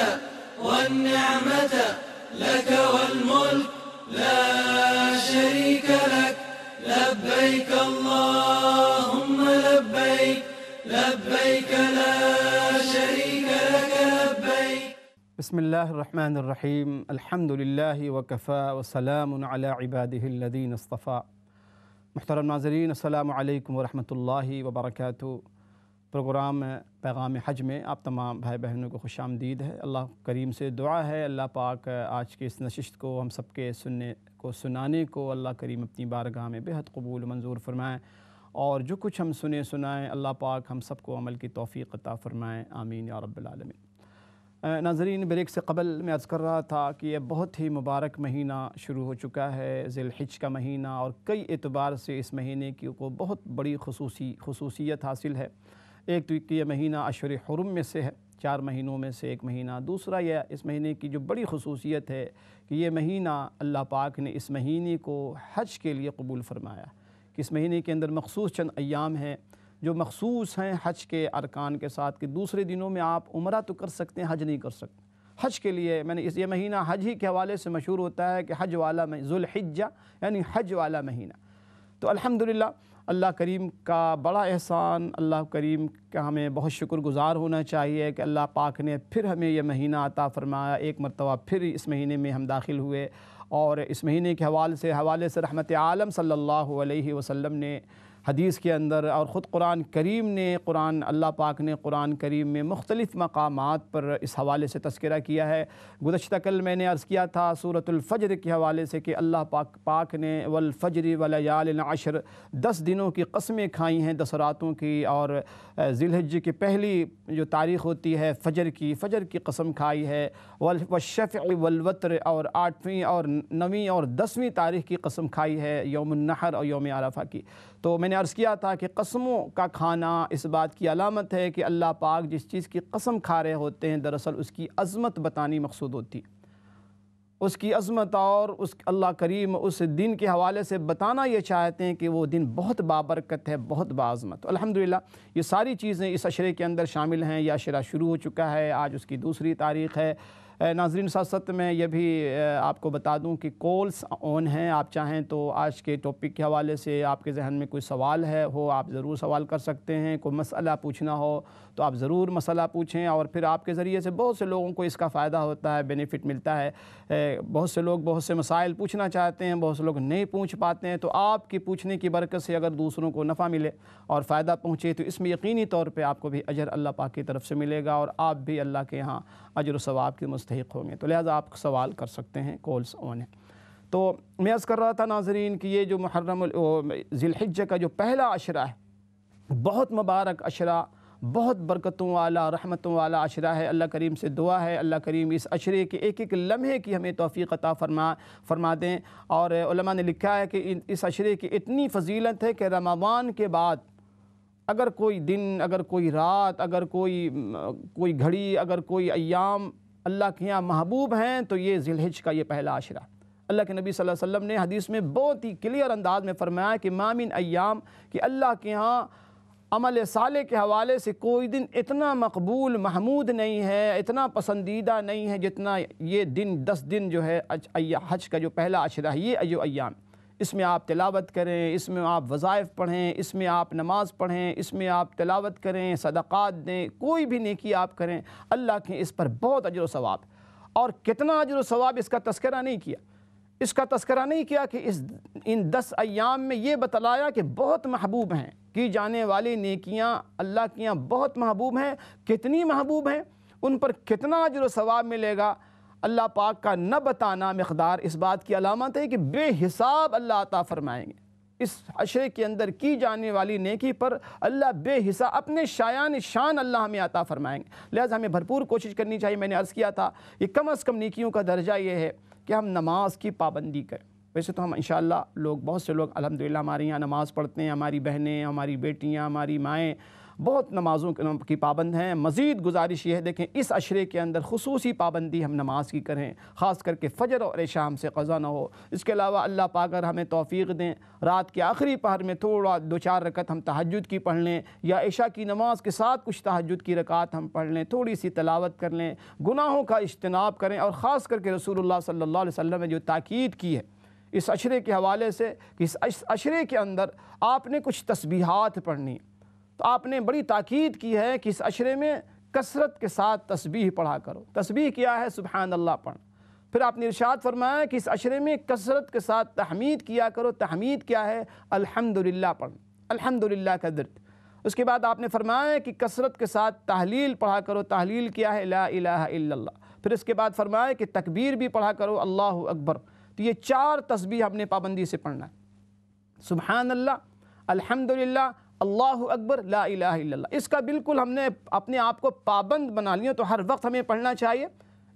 والنعمة لك والملك لا شريك لك لبيك اللهم لبيك لبيك لا شريك لك لبيك۔ بسم اللہ الرحمن الرحیم، الحمد للہ وکفا وسلام علی عبادہ الذین اصطفیٰ۔ محترم ناظرین السلام علیکم ورحمۃ اللہ وبرکاتہ۔ پروگرام پیغام حج میں آپ تمام بھائی بہنوں کو خوش آمدید ہے۔ اللہ کریم سے دعا ہے اللہ پاک آج کے اس نشست کو ہم سب کے سنانے کو اللہ کریم اپنی بارگاہ میں بہت قبول منظور فرمائیں، اور جو کچھ ہم سنائیں اللہ پاک ہم سب کو عمل کی توفیق عطا فرمائیں، آمین یا رب العالمین۔ ناظرین بریک سے قبل میں عرض کر رہا تھا کہ یہ بہت ہی مبارک مہینہ شروع ہو چکا ہے، ذی الحج کا مہینہ، اور کئی اعتبار سے اس مہینے کی کو بہت بڑی خصوصیت حاصل ہے۔ ایک تو کہ یہ مہینہ اشہر حرم میں سے ہے، 4 مہینوں میں سے ایک مہینہ۔ دوسرا یہ اس مہینے کی جو بڑی خصوصیت ہے کہ یہ مہینہ اللہ پاک نے اس مہینے کو حج کے لیے قبول فرمایا، کہ اس مہینے کے اندر مخصوص چند ایام ہیں جو مخصوص ہیں حج کے ارکان کے ساتھ، کہ دوسرے دنوں میں آپ عمرہ تو کر سکتے ہیں، حج نہیں کر سکتے۔ حج کے لیے یہ مہینہ حج ہی کے حوالے سے مشہور ہوتا ہے کہ حج والا ذو الحجہ، یعنی حج والا مہینہ۔ تو الحمدللہ اللہ کریم کا بڑا احسان، اللہ کریم کا ہمیں بہت شکر گزار ہونا چاہیے کہ اللہ پاک نے پھر ہمیں یہ مہینہ عطا فرمایا، ایک مرتبہ پھر اس مہینے میں ہم داخل ہوئے، اور اس مہینے کے حوالے سے رحمت عالم صلی اللہ علیہ وسلم نے حدیث کے اندر، اور خود قرآن کریم نے اللہ پاک نے قرآن کریم میں مختلف مقامات پر اس حوالے سے تذکرہ کیا ہے۔ گزشتہ کل میں نے عرض کیا تھا سورۃ الفجر کے حوالے سے کہ اللہ پاک نے والفجر ولیال عشر 10 دنوں کی قسمیں کھائی ہیں، 10 راتوں کی، اور ذی الحجہ کی پہلی جو تاریخ ہوتی ہے فجر کی قسم کھائی ہے، والشفع والوتر، اور 8ویں اور 9ویں اور 10ویں تاریخ کی قسم کھائی ہے، یوم النحر اور یوم عرفہ کی۔ تو میں نے عرض کیا تھا کہ قسموں کا کھانا اس بات کی علامت ہے کہ اللہ پاک جس چیز کی قسم کھا رہے ہوتے ہیں دراصل اس کی عظمت بتانی مقصود ہوتی، اس کی عظمت، اور اللہ کریم اس دن کے حوالے سے بتانا یہ چاہتے ہیں کہ وہ دن بہت بابرکت ہے، بہت باعظمت۔ الحمدللہ یہ ساری چیزیں اس عشرے کے اندر شامل ہیں۔ یہ عشرہ شروع ہو چکا ہے، آج اس کی 2 تاریخ ہے۔ ناظرین ساتھ میں یہ بھی آپ کو بتا دوں کہ کالز آن ہیں، آپ چاہیں تو آج کے ٹاپک کے حوالے سے آپ کے ذہن میں کوئی سوال آپ ضرور سوال کر سکتے ہیں، کوئی مسئلہ پوچھنا ہو تو آپ ضرور مسئلہ پوچھیں، اور پھر آپ کے ذریعے سے بہت سے لوگوں کو اس کا فائدہ ہوتا ہے، بینیفٹ ملتا ہے۔ بہت سے لوگ بہت سے مسائل پوچھنا چاہتے ہیں، بہت سے لوگ نہیں پوچھ پاتے ہیں، تو آپ کی پوچھنے کی برکت سے اگر دوسروں کو نفع ملے اور فائدہ پہنچے تو اس میں یقینی طور پہ آپ کو بھی اجر اللہ پاک کی طرف سے ملے گا، اور آپ بھی اللہ کے ہاں اجر و ثواب کے مستحق ہوں گے۔ تو لہٰذا آپ سوال کر سکتے ہیں، کالز آن ہیں۔ تو میں عرض کر رہا تھا ناظرین کہ یہ جو محرم ذی الحجہ کا جو پہلا عشرہ ہے، بہت مبارک عشرہ، بہت برکتوں والا رحمتوں والا عشرہ ہے۔ اللہ کریم سے دعا ہے اللہ کریم اس عشرے کے ایک ایک لمحے کی ہمیں توفیق عطا فرما دیں۔ اور علماء نے لکھا ہے کہ اس عشرے کی اتنی فضیلت ہے کہ رمضان کے بعد اگر کوئی دن، اگر کوئی رات، اگر کوئی گھڑی، اگر کوئی ایام اللہ کے یہاں محبوب ہیں تو یہ ذی الحجہ کا یہ پہلا عشرہ۔ اللہ کے نبی صلی اللہ علیہ وسلم نے حدیث میں بہت ہی کلیئر انداز میں فرمایا کہ ما من ایام کہ اللہ کے ہاں عمل صالح کے حوالے سے کوئی دن اتنا مقبول محمود نہیں ہے، اتنا پسندیدہ نہیں ہے جتنا یہ دن 10 دن جو ہے حج کا جو پہلا عشرہ ہے، یہ جو ایام، اس میں آپ تلاوت کریں، اس میں آپ وظائف پڑھیں، اس میں آپ نماز پڑھیں، اس میں آپ تلاوت کریں، صدقات دیں، کوئی بھی نیکی آپ کریں، اللہ کے اس پر بہت اجر و ثواب۔ اور کتنا اجر و ثواب اس کا تذکرہ نہیں کیا، اس کا تذکرہ نہیں کیا کہ ان 10 ایام میں یہ بتلایا کہ بہت محبوب ہیں، کی جانے والی نیکیاں اللہ کی یہاں بہت محبوب ہیں۔ کتنی محبوب ہیں، ان پر کتنا اجر و ثواب ملے گا، اللہ پاک کا نہ بتانا مقدار اس بات کی علامت ہے کہ بے حساب اللہ عطا فرمائیں گے۔ اس عشرے کے اندر کی جانے والی نیکی پر اللہ بے حساب اپنے شان اللہ ہمیں عطا فرمائیں گے۔ لہٰذا ہمیں بھرپور کوشش کرنی چاہیے۔ میں نے عرض کیا تھا کہ کم از کم نیکیوں کا درجہ یہ ہے کہ ہم نماز کی پابندی کریں۔ ویسے تو ہم انشاءاللہ بہت سے لوگ الحمدللہ ہمارے یہاں نماز پڑھتے ہیں، ہماری بہنیں، ہماری بیٹیاں، ہماری مائیں بہت نمازوں کی پابند ہیں۔ مزید گزارش یہ ہے دیکھیں اس عشرے کے اندر خصوصی پابندی ہم نماز کی کریں، خاص کر کے فجر اور عشاء ہم سے قضا نہ ہو۔ اس کے علاوہ اللہ پاک اگر ہمیں توفیق دیں رات کے آخری پہر میں تھوڑا 2-4 رکعت ہم تہجد کی پڑھ لیں، یا عشاء کی نماز کے ساتھ کچھ تہجد کی رکعات ہم پڑھ لیں، تھوڑی سی تلاوت کر لیں، گناہوں کا اجتناب کریں۔ اور خاص کر کے رسول اللہ صلی اللہ علیہ وسلم نے جو تاکید کی ہے اس عشرے کے حوالے سے کہ اس عشرے کے اندر آپ نے کچھ تسبیحات پڑھنی، تو آپ نے بڑی تاکید کی ہے کہ اس عشرے میں کثرت کے ساتھ تسبیح پڑھا کرو۔ تسبیح کیا ہے؟ سبحان اللہ پڑھ۔ پھر آپ نے ارشاد فرمایا کہ اس عشرے میں کثرت کے ساتھ تحمید کیا کرو۔ تحمید کیا ہے؟ الحمدللہ پڑھ، الحمدللہ کا درد۔ اس کے بعد آپ نے فرمایا کہ کثرت کے ساتھ تحلیل پڑھا کرو۔ تحلیل کیا ہے؟ لا الہ الا اللہ۔ پھر اس کے بعد فرمایا کہ تکبیر بھی پڑھا کرو، اللہ اکبر۔ تو یہ 4 تسبیح ہم نے پابندی سے پڑھنا ہے، سبحان اللہ، الحمدللہ، اللہ اکبر، لا الہ الا اللہ۔ اس کا بالکل ہم نے اپنے آپ کو پابند بنا لیا، تو ہر وقت ہمیں پڑھنا چاہیے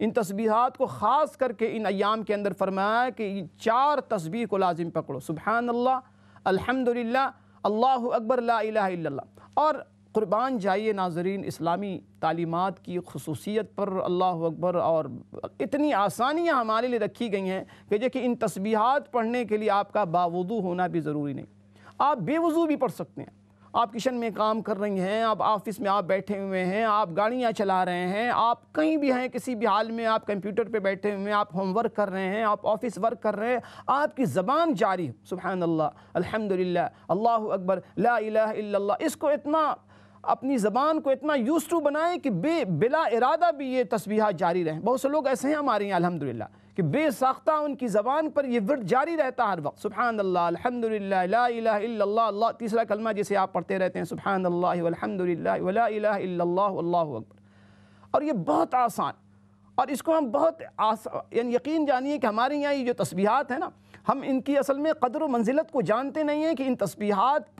ان تسبیحات کو۔ خاص کر کے ان ایام کے اندر فرمایا کہ 4 تسبیح کو لازم پکڑو، سبحان اللہ، الحمدللہ، اللہ اکبر، لا الہ الا اللہ۔ اور قربان جائیے ناظرین، اسلامی تعلیمات کی خصوصیت پر اللہ اکبر، اور اتنی آسانیاں ہمارے لیے رکھی گئی ہیں کہ دیکھیں ان تسبیحات پڑھنے کے لیے آپ کا باوضو ہونا بھی ضروری نہیں، آپ بے وضو بھی پڑھ سکتے ہیں۔ آپ کچن میں کام کر رہی ہیں، آپ آفس میں آپ بیٹھے ہوئے ہیں، آپ گاڑیاں چلا رہے ہیں، آپ کہیں بھی ہیں، کسی بھی حال میں آپ کمپیوٹر پہ بیٹھے ہوئے ہیں، آپ ہوم ورک کر رہے ہیں، آپ آفس ورک کر رہے ہیں، آپ کی زبان جاری ہے، سبحان اللہ، الحمدللہ، اللہ اکبر، لا الہ الا اللہ۔ اس کو اتنا اپنی زبان کو اتنا یوز ٹو بنائیں کہ بلا ارادہ بھی یہ تسبیحات جاری رہیں۔ بہت سے لوگ ایسے ہیں ہمارے یہاں الحمدللہ کہ بے ساختہ ان کی زبان پر یہ ورد جاری رہتا ہر وقت، سبحان اللہ، الحمدللہ، لا الہ الا اللہ، اللہ تیسرا کلمہ جسے آپ پڑھتے رہتے ہیں، سبحان اللہ والحمدللہ ولا الہ الا اللہ واللہ اکبر۔ اور یہ بہت آسان، اور اس کو ہم بہت یعنی یقین جانیے کہ ہمارے یہاں یہ جو تسبیحات ہیں نا، ہم ان کی اصل میں قدر و منزلت کو جانتے نہیں ہیں کہ ان تسبیحات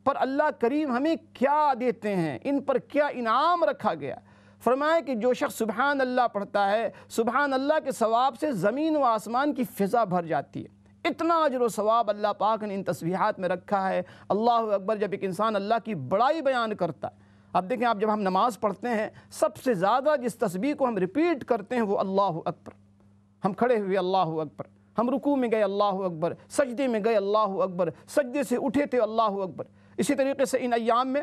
پر اللہ کریم ہمیں کیا دیتے ہیں، ان پر کیا انعام رکھا گیا۔ فرمایا کہ جو شخص سبحان اللہ پڑھتا ہے، سبحان اللہ کے ثواب سے زمین و آسمان کی فضا بھر جاتی ہے۔ اتنا اجر و ثواب اللہ پاک نے ان تسبیحات میں رکھا ہے۔ اللہ اکبر، جب ایک انسان اللہ کی بڑائی بیان کرتا ہے، اب دیکھیں آپ جب ہم نماز پڑھتے ہیں سب سے زیادہ جس تسبیح کو ہم ریپیٹ کرتے ہیں وہ اللہ اکبر۔ ہم کھڑے ہوئے اللہ اکبر، ہم رکوع میں گئے اللہ اکبر، سجدے میں گئے اللہ اکبر، سجدے سے اٹھے تھے اللہ اکبر۔ اسی طریقے سے ان ایام میں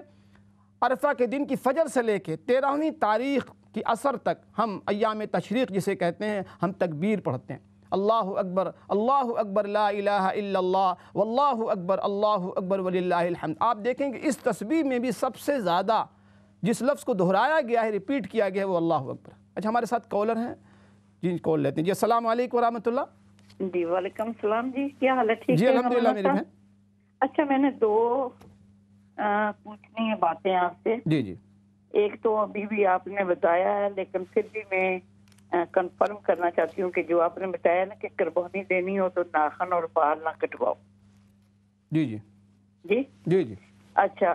عرفہ کے دن کی فجر سے لے کے 13ویں تاریخ کی عصر تک ہم ایام تشریق جسے کہتے ہیں، ہم تکبیر پڑھتے ہیں، اللہ اکبر، لا الہ الا اللہ، واللہ اکبر، اللہ اکبر وللہ الحمد۔ آپ دیکھیں کہ اس تسبیح میں بھی سب سے زیادہ جس لفظ کو دہرایا گیا ہے، ریپیٹ کیا گیا ہے، وہ اللہ اکبر۔ اچھا ہمارے ساتھ کالر ہیں جی، کال لیتے ہیں جی۔ السلام علیکم ورحمۃ اللہ۔ جی وعلیکم السلام جی، کیا حال ہے؟ ٹھیک جی ہے الحمدللہ میری بہن۔ اچھا میں نے 2 پوچھنی ہے باتیں آپ سے۔ جی جی۔ ایک تو ابھی بھی آپ نے بتایا ہے، لیکن پھر بھی میں کنفرم کرنا چاہتی ہوں کہ جو آپ نے بتایا نا کہ قربانی دینی ہو تو ناخن اور بال نہ کٹواؤ۔ جی جی جی جی جی۔ اچھا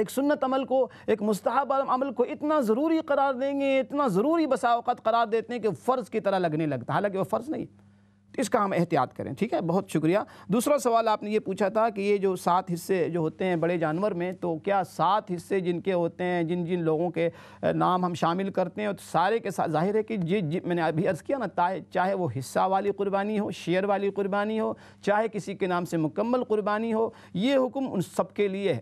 ایک سنت عمل کو، ایک مستحب عمل کو اتنا ضروری قرار دیں گے، اتنا ضروری بسا اوقات قرار دیتے ہیں کہ فرض کی طرح لگنے لگتا ہے، حالانکہ وہ فرض نہیں۔ اس کا ہم احتیاط کریں، ٹھیک ہے، بہت شکریہ۔ دوسرا سوال آپ نے یہ پوچھا تھا کہ یہ جو 7 حصے جو ہوتے ہیں بڑے جانور میں، تو کیا 7 حصے جن کے ہوتے ہیں، جن جن لوگوں کے نام ہم شامل کرتے ہیں، تو سارے کے ساتھ ظاہر ہے کہ میں نے ابھی عرض کیا نا، چاہے وہ حصہ والی قربانی ہو، شیئر والی قربانی ہو، چاہے کسی کے نام سے مکمل قربانی ہو، یہ حکم ان سب کے لیے ہے۔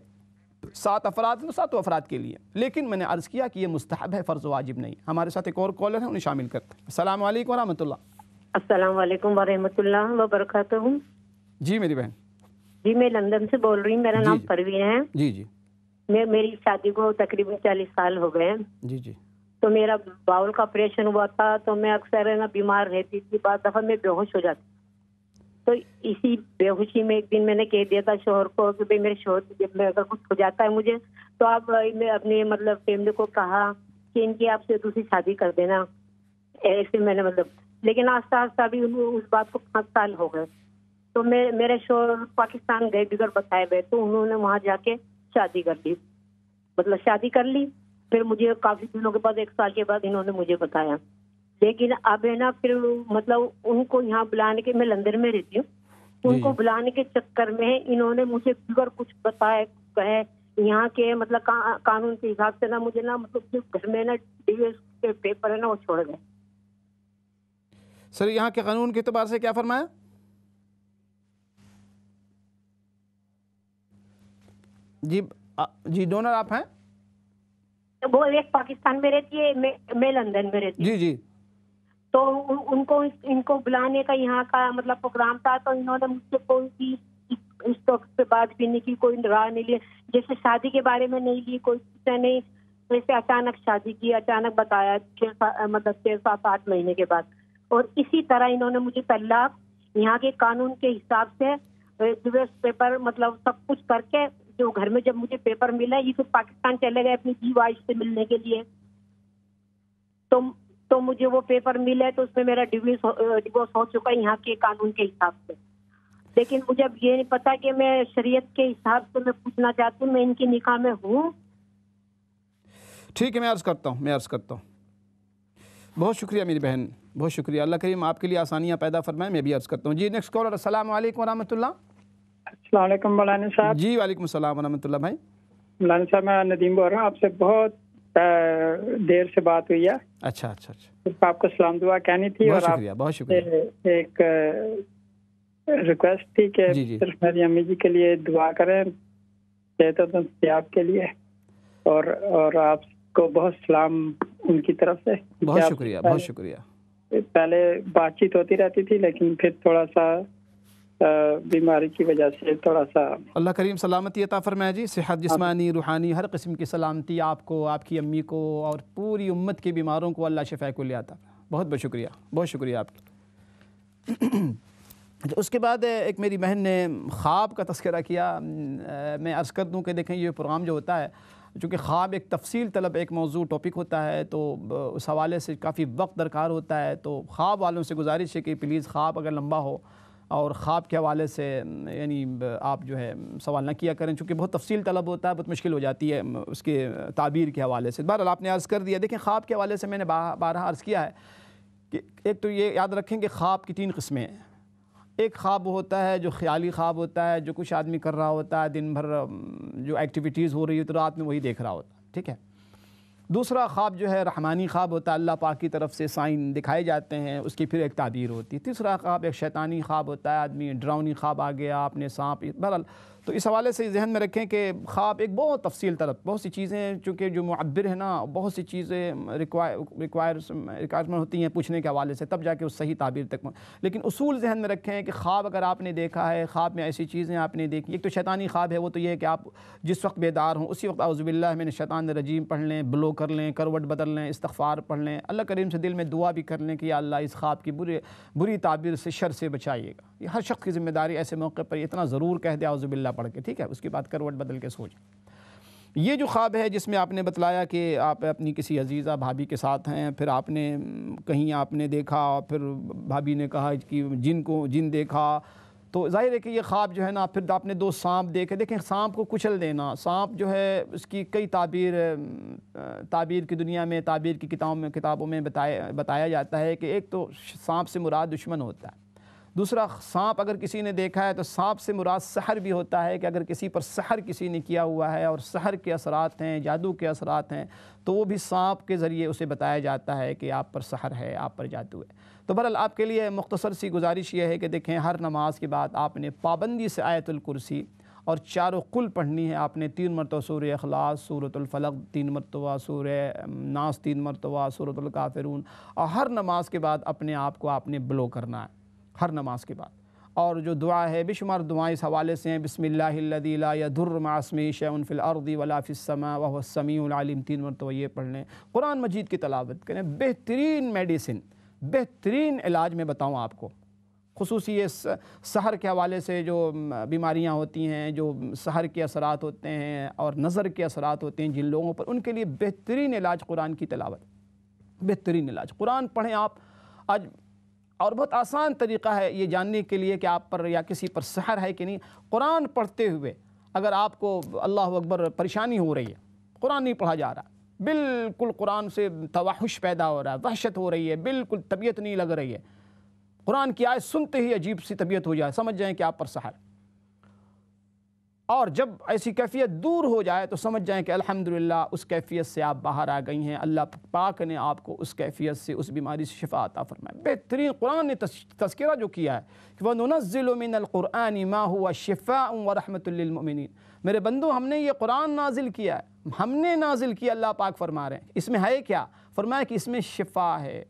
7 افراد ہیں، 7 افراد کے لیے، لیکن میں نے عرض کیا کہ یہ مستحب ہے، فرض واجب نہیں۔ ہمارے ساتھ ایک اور کالر ہے، انہیں شامل کرتے ہیں۔ السلام علیکم ورحمۃ اللہ۔ السلام علیکم ورحمۃ اللہ وبرکاتہ۔ جی میری بہن۔ جی میں لندن سے بول رہی ہوں، میرا نام پروین ہے۔ جی جی۔ میری شادی کو تقریباً 40 سال ہو گئے ہیں۔ جی جی۔ تو میرا باؤل کا آپریشن ہوا تھا، تو میں اکثر بیمار رہتی تھی، بعض دفعہ میں بے ہوش ہو جاتی۔ تو اسی بے ہوشی میں ایک دن میں نے کہہ دیا تھا شوہر کو کہ بھائی میرے شوہر جب میں اگر کچھ ہو جاتا ہے مجھے، تو آپ میں اپنے مطلب فیملی کو کہا کہ ان کی آپ سے دوسری شادی کر دینا، ایسے میں نے لیکن آہستہ آہستہ بھی اس بات کو 5 سال ہو گئے۔ تو میرے شوہر پاکستان گئے بغیر بتائے ہوئے، تو انہوں نے وہاں جا کے شادی کر لی، شادی کر لی۔ پھر مجھے کافی دنوں کے بعد 1 سال کے بعد انہوں نے مجھے بتایا، لیکن اب ہے نا پھر ان کو یہاں بلانے کے، میں لندن میں رہتی ہوں، ان کو بلانے کے چکر میں انہوں نے مجھے بغیر کچھ بتائے کہے یہاں کے قانون کے حساب سے نا مجھے نا جو گھر میں نا ڈیویس کے پیپر ہے نا وہ چھوڑ گئے۔ سر یہاں کے قانون کے اعتبار سے کیا فرمایا؟ جی ڈونر آپ ہیں؟ وہ ایک پاکستان میں رہتی ہے، میں لندن میں رہتی ہوں۔ جی جی۔ تو ان کو بلانے کا یہاں کا پروگرام تھا، تو انہوں نے مجھ سے کوئی بھی اس وقت پہ بات بھی نہیں کی، کوئی راہ نہیں لیا، جیسے شادی کے بارے میں نہیں لی، کوئی نہیں، جیسے اچانک شادی کی، اچانک بتایا 6 7 8 مہینے کے بعد۔ اور اسی طرح انہوں نے مجھے طلاق یہاں کے قانون کے حساب سے ڈیویس پیپر سب کچھ کر کے، جو گھر میں جب مجھے پیپر ملا، یہ پھر پاکستان چلے گئے اپنی جی وائف سے ملنے کے لیے، تو مجھے وہ پیپر ملے، تو اس میں میرا ڈیوورس ہو چکا ہے یہاں کے قانون کے حساب سے۔ لیکن مجھے اب یہ نہیں پتا کہ میں شریعت کے حساب سے میں پوچھنا چاہتی ہوں، میں ان کی نکاح میں ہوں؟ ٹھیک ہے، میں عرض کرتا ہوں۔ بہت شکریہ میری بہن، بہت شکریہ۔ اللہ کریم آپ کے لیے آسانیاں پیدا فرمائے، میں بھی عرض کرتا ہوں۔ جی نیکسٹ کالر۔ السلام علیکم ورحمۃ اللہ۔ السلام علیکم مولانا صاحب۔ جی وعلیکم السلام ورحمۃ اللہ بھائی۔ مولانا صاحب میں ندیم بول رہا ہوں، آپ سے بہت دیر سے بات ہوئی ہے۔ اچھا۔ آپ کو سلام دعا کہنی تھی، اور بہت شکریہ۔ ایک ریکویسٹ تھی کہ صرف میری امی جی کے لیے دعا کریں، صحت و تندرستی کے لیے، اور آپ کو بہت سلام ان کی طرف سے۔ بہت شکریہ۔ پہلے بات چیت ہوتی رہتی تھی، لیکن پھر تھوڑا سا بیماری کی وجہ سے تھوڑا سا۔ اللہ کریم سلامتی عطا فرمائے جی، صحت جسمانی روحانی ہر قسم کی سلامتی آپ کو، آپ کی امی کو، اور پوری امت کے بیماروں کو اللہ شفا کو لے آتا۔ بہت بہت شکریہ، بہت شکریہ آپ کی۔ اس کے بعد ایک میری بہن نے خواب کا تذکرہ کیا۔ میں عرض کر دوں کہ دیکھیں یہ پروگرام جو ہوتا ہے، چونکہ خواب ایک تفصیل طلب ایک موضوع ٹاپک ہوتا ہے، تو اس حوالے سے کافی وقت درکار ہوتا ہے، تو خواب والوں سے گزارش ہے کہ پلیز خواب اگر لمبا ہو اور خواب کے حوالے سے یعنی آپ جو ہے سوال نہ کیا کریں، چونکہ بہت تفصیل طلب ہوتا ہے، بہت مشکل ہو جاتی ہے اس کے تعبیر کے حوالے سے۔ بہرحال آپ نے عرض کر دیا۔ دیکھیں خواب کے حوالے سے میں نے بارہا عرض کیا ہے کہ ایک تو یہ یاد رکھیں کہ خواب کی 3 قسمیں ہیں۔ ایک خواب ہوتا ہے جو خیالی خواب ہوتا ہے، جو کچھ آدمی کر رہا ہوتا ہے، دن بھر جو ایکٹیویٹیز ہو رہی ہے تو رات میں وہی دیکھ رہا ہوتا ہے، ٹھیک ہے۔ دوسرا خواب جو ہے رحمانی خواب ہوتا ہے، اللہ پاک کی طرف سے سائن دکھائے جاتے ہیں، اس کی پھر ایک تعبیر ہوتی ہے۔ تیسرا خواب ایک شیطانی خواب ہوتا ہے، آدمی ڈراؤنی خواب آ گیا، اپنے سانپ، بہرحال تو اس حوالے سے ذہن میں رکھیں کہ خواب ایک بہت تفصیل طلب، بہت سی چیزیں چونکہ جو معبر ہے نا، بہت سی چیزیں ریکوائرمنٹ ہوتی ہیں پوچھنے کے حوالے سے، تب جا کے اس صحیح تعبیر تک۔ لیکن اصول ذہن میں رکھیں کہ خواب اگر آپ نے دیکھا ہے، خواب میں ایسی چیزیں آپ نے دیکھی، ایک تو شیطانی خواب ہے، وہ تو یہ ہے کہ آپ جس وقت بیدار ہوں اسی وقت اعوذ باللہ من الشیطان الرجیم پڑھ لیں، بلو کر لیں، کروٹ بدل لیں، استغفار پڑھ لیں، اللہ کریم سے دل میں دعا بھی کر لیں کہ یا اللہ اس خواب کی بری تعبیر سے، شر سے بچائیے گا۔ یہ ہر شخص کی ذمہ داری ایسے موقع پر اتنا ضرور کہہ دے اعوذ باللہ پڑھ کے، ٹھیک ہے، اس کے بعد کروٹ بدل کے سو جائیں۔ یہ جو خواب ہے جس میں آپ نے بتلایا کہ آپ اپنی کسی عزیزہ بھابھی کے ساتھ ہیں، پھر آپ نے کہیں آپ نے دیکھا اور پھر بھابھی نے کہا کہ جن دیکھا، تو تو ظاہر ہے کہ یہ خواب جو ہے نا، پھر آپ نے 2 سانپ دیکھے، دیکھیں سانپ کو کچل دینا، سانپ جو ہے اس کی کئی تعبیر کی دنیا میں، تعبیر کی کتابوں میں بتایا جاتا ہے کہ ایک تو سانپ سے مراد دشمن ہوتا ہے، دوسرا سانپ اگر کسی نے دیکھا ہے تو سانپ سے مراد سحر بھی ہوتا ہے، کہ اگر کسی پر سحر کسی نے کیا ہوا ہے اور سحر کے اثرات ہیں، جادو کے اثرات ہیں، تو وہ بھی سانپ کے ذریعے اسے بتایا جاتا ہے کہ آپ پر سحر ہے، آپ پر جادو ہے۔ تو بہرحال آپ کے لیے مختصر سی گزارش یہ ہے کہ دیکھیں ہر نماز کے بعد آپ نے پابندی سے آیت الکرسی اور 4 قل پڑھنی ہے۔ آپ نے 3 مرتبہ سورہ اخلاص، سورۃ الفلق 3 مرتبہ، سورہ ناس 3 مرتبہ، سورۃ الکافرون، اور ہر نماز کے بعد اپنے آپ کو آپ نے بلو کرنا ہے، ہر نماز کے بعد۔ اور جو دعا ہے، بے شمار دعائیں اس حوالے سے ہیں، بسم اللہ الذی لا یضر مع اسمہ شیء فی الارض ولا فی السماء وهو السمیع العلیم، 3 مرتبہ یہ پڑھ لیں۔ قرآن مجید کی تلاوت کریں، بہترین میڈیسن، بہترین علاج میں بتاؤں آپ کو، خصوصی یہ سحر کے حوالے سے جو بیماریاں ہوتی ہیں، جو سحر کے اثرات ہوتے ہیں اور نظر کے اثرات ہوتے ہیں جن لوگوں پر، ان کے لیے بہترین علاج قرآن کی تلاوت، بہترین علاج۔ قرآن پڑھیں آپ آج، اور بہت آسان طریقہ ہے یہ جاننے کے لیے کہ آپ پر یا کسی پر سحر ہے کہ نہیں۔ قرآن پڑھتے ہوئے اگر آپ کو اللہ اکبر پریشانی ہو رہی ہے، قرآن نہیں پڑھا جا رہا، بالکل قرآن سے توحش پیدا ہو رہا ہے، وحشت ہو رہی ہے، بالکل طبیعت نہیں لگ رہی ہے، قرآن کی آیت سنتے ہی عجیب سی طبیعت ہو جائے، سمجھ جائیں کہ آپ پر سحر۔ اور جب ایسی کیفیت دور ہو جائے تو سمجھ جائیں کہ الحمدللہ اس کیفیت سے آپ باہر آ گئی ہیں، اللہ پاک نے آپ کو اس کیفیت سے، اس بیماری سے شفا عطا فرمائے۔ بہترین قرآن نے تذکرہ جو کیا ہے کہ وَنُنَزِّلُ مِنَ الْقُرْآنِ مَا هُوَ شِفَاءٌ وَرَحْمَةٌ لِّلْمُؤْمِنِينَ، میرے بندو ہم نے یہ قرآن نازل کیا ہے، ہم نے نازل کیا، اللہ پاک فرما رہے ہیں، اس میں ہے کیا؟ فرمایا کہ اس میں شفا ہے،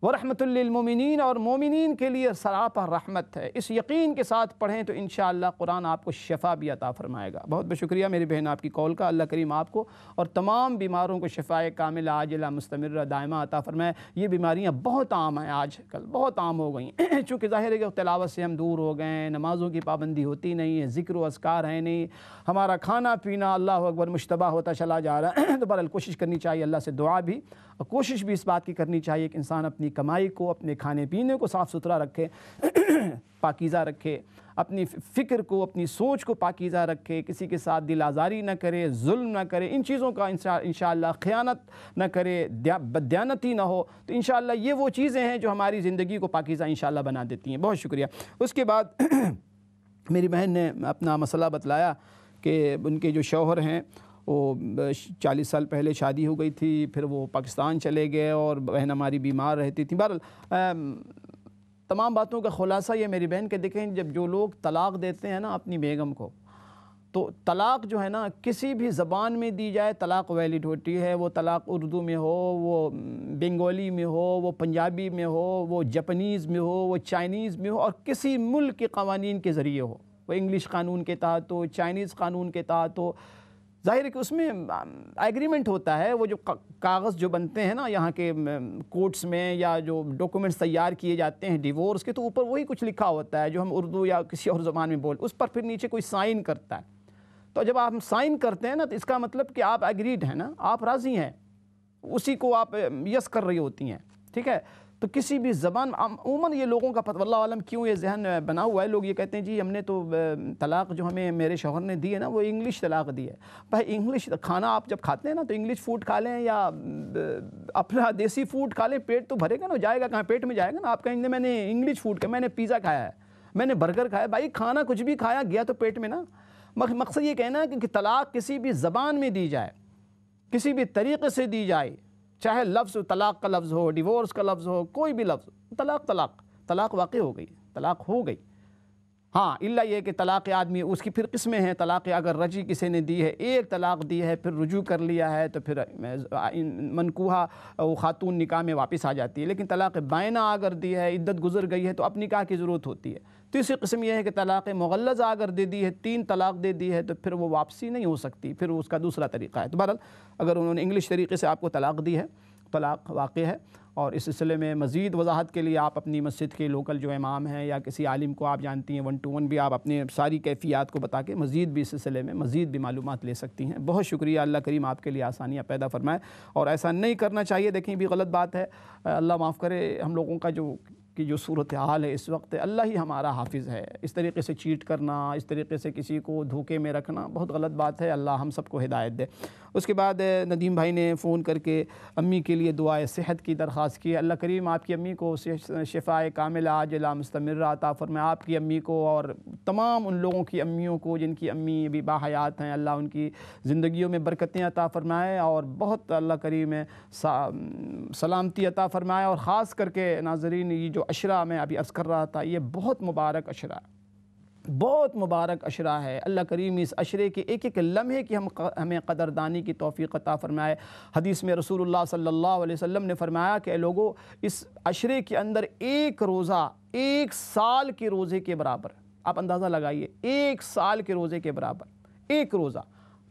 وَرَحْمَةٌ لِّلْمُؤْمِنِينَ، اور مومنین کے لیے سراپا رحمت ہے۔ اس یقین کے ساتھ پڑھیں تو انشاءاللہ قرآن آپ کو شفا بھی عطا فرمائے گا۔ بہت بہت شکریہ میری بہن آپ کی کال کا، اللہ کریم آپ کو اور تمام بیماروں کو شفائے کاملہ عاجلہ مستمرہ دائمہ عطا فرمائے۔ یہ بیماریاں بہت عام ہیں، آج کل بہت عام ہو گئی ہیں، چونکہ ظاہر ہے کہ تلاوت سے ہم دور ہو گئے ہیں، نمازوں کی پابندی ہوتی نہیں ہے، ذکر و اذکار ہے نہیں، ہمارا کھانا پینا اللہ اکبر مشتبہ ہوتا چلا جا رہا ہے۔ تو بہرحال کوشش کرنی چاہیے اللہ سے دعا بھی، اور کوشش بھی اس بات کی کرنی چاہیے کہ انسان اپنی کمائی کو، اپنے کھانے پینے کو صاف ستھرا رکھے، پاکیزہ رکھے، اپنی فکر کو، اپنی سوچ کو پاکیزہ رکھے، کسی کے ساتھ دل آزاری نہ کرے، ظلم نہ کرے، ان چیزوں کا انشاءاللہ خیانت نہ کرے، بددیانتی نہ ہو، تو انشاءاللہ یہ وہ چیزیں ہیں جو ہماری زندگی کو پاکیزہ انشاءاللہ بنا دیتی ہیں۔ بہت شکریہ۔ اس کے بعد میری بہن نے اپنا مسئلہ بتلایا کہ ان کے جو شوہر ہیں وہ 40 سال پہلے شادی ہو گئی تھی، پھر وہ پاکستان چلے گئے اور بہن ہماری بیمار رہتی تھی۔ بہرحال تمام باتوں کا خلاصہ یہ میری بہن کہ دیکھیں، جب جو لوگ طلاق دیتے ہیں نا اپنی بیگم کو، تو طلاق جو ہے نا کسی بھی زبان میں دی جائے طلاق ویلڈ ہوتی ہے، وہ طلاق اردو میں ہو، وہ بنگالی میں ہو، وہ پنجابی میں ہو، وہ جاپنیز میں ہو، وہ چائنیز میں ہو، اور کسی ملک کے قوانین کے ذریعے ہو، وہ انگلش قانون کے تحت ہو، چائنیز قانون کے تحت ہو، ظاہر ہے کہ اس میں ایگریمنٹ ہوتا ہے، وہ جو کاغذ جو بنتے ہیں نا یہاں کے کورٹس میں، یا جو ڈاکومنٹس تیار کیے جاتے ہیں ڈیورس کے، تو اوپر وہی کچھ لکھا ہوتا ہے جو ہم اردو یا کسی اور زبان میں بول، اس پر پھر نیچے کوئی سائن کرتا ہے۔ تو جب آپ سائن کرتے ہیں نا تو اس کا مطلب کہ آپ ایگریڈ ہیں نا، آپ راضی ہیں، اسی کو آپ یس کر رہی ہوتی ہیں، ٹھیک ہے۔ تو کسی بھی زبان، عموماً یہ لوگوں کا واللہ عالم کیوں یہ ذہن بنا ہوا ہے، لوگ یہ کہتے ہیں جی ہم نے تو طلاق جو ہمیں میرے شوہر نے دی ہے نا وہ انگلش طلاق دی ہے۔ بھائی انگلش کھانا آپ جب کھاتے ہیں نا تو انگلش فوڈ کھا لیں یا اپنا دیسی فوڈ کھا لیں، پیٹ تو بھرے گا نا، جائے گا کہاں، پیٹ میں جائے گا نا۔ آپ کہیں گے میں نے انگلش فوڈ کھایا، میں نے پیزا کھایا ہے، میں نے برگر کھایا، بھائی کھانا کچھ بھی کھایا گیا تو پیٹ میں نا۔ مقصد یہ کہنا ہے کہ طلاق کسی بھی زبان میں دی جائے، کسی بھی طریقے سے دی جائے، چاہے لفظ طلاق کا لفظ ہو، ڈیورس کا لفظ ہو، کوئی بھی لفظ، طلاق واقع ہو گئی، طلاق ہو گئی۔ ہاں الا یہ کہ طلاق آدمی اس کی پھر قسمیں ہیں، طلاق اگر رجی کسی نے دی ہے، ایک طلاق دی ہے، پھر رجوع کر لیا ہے تو پھر منکوحہ خاتون نکاح میں واپس آ جاتی ہے، لیکن طلاق بائنہ اگر دی ہے، عدت گزر گئی ہے تو اب نکاح کی ضرورت ہوتی ہے۔ تیسری قسم یہ ہے کہ طلاق مغلظہ اگر دے دی ہے، 3 طلاق دے دی ہے تو پھر وہ واپسی نہیں ہو سکتی، پھر اس کا دوسرا طریقہ ہے۔ تو بہرحال اگر انہوں نے انگلش طریقے سے آپ کو طلاق دی ہے، طلاق واقع ہے، اور اس سلسلے میں مزید وضاحت کے لیے آپ اپنی مسجد کے لوکل جو امام ہیں یا کسی عالم کو آپ جانتی ہیں 1 to 1 بھی آپ اپنے ساری کیفیات کو بتا کے مزید بھی اس سلسلے میں مزید بھی معلومات لے سکتی ہیں۔ بہت شکریہ، اللہ کریم آپ کے لیے آسانیاں پیدا فرمائے، اور ایسا نہیں کرنا چاہیے، دیکھیں بھی غلط بات ہے، اللہ معاف کرے ہم لوگوں کا جو کی جو صورتحال ہے اس وقت، اللہ ہی ہمارا حافظ ہے. اس طریقے سے چیٹ کرنا، اس طریقے سے کسی کو دھوکے میں رکھنا بہت غلط بات ہے. اللہ ہم سب کو ہدایت دے. اس کے بعد ندیم بھائی نے فون کر کے امی کے لیے دعائے صحت کی درخواست کی. اللہ کریم آپ کی امی کو شفائے کاملہ عاجلہ مستمرہ عطا فرمائے. آپ کی امی کو اور تمام ان لوگوں کی امیوں کو جن کی امی ابھی باحیات ہیں، اللہ ان کی زندگیوں میں برکتیں عطا فرمائے اور بہت اللہ کریم سلامتی عطا فرمائے. اور خاص کر کے ناظرین، یہ جو عشرہ میں ابھی عرض کر رہا تھا، یہ بہت مبارک عشرہ ہے، بہت مبارک عشرہ ہے. اللہ کریم اس عشرے کے ایک ایک لمحے کی ہمیں قدردانی کی توفیق عطا فرمائے. حدیث میں رسول اللہ صلی اللہ علیہ وسلم نے فرمایا کہ اے لوگو، اس عشرے کے اندر ایک روزہ 1 سال کے روزے کے برابر. آپ اندازہ لگائیے، 1 سال کے روزے کے برابر ایک روزہ.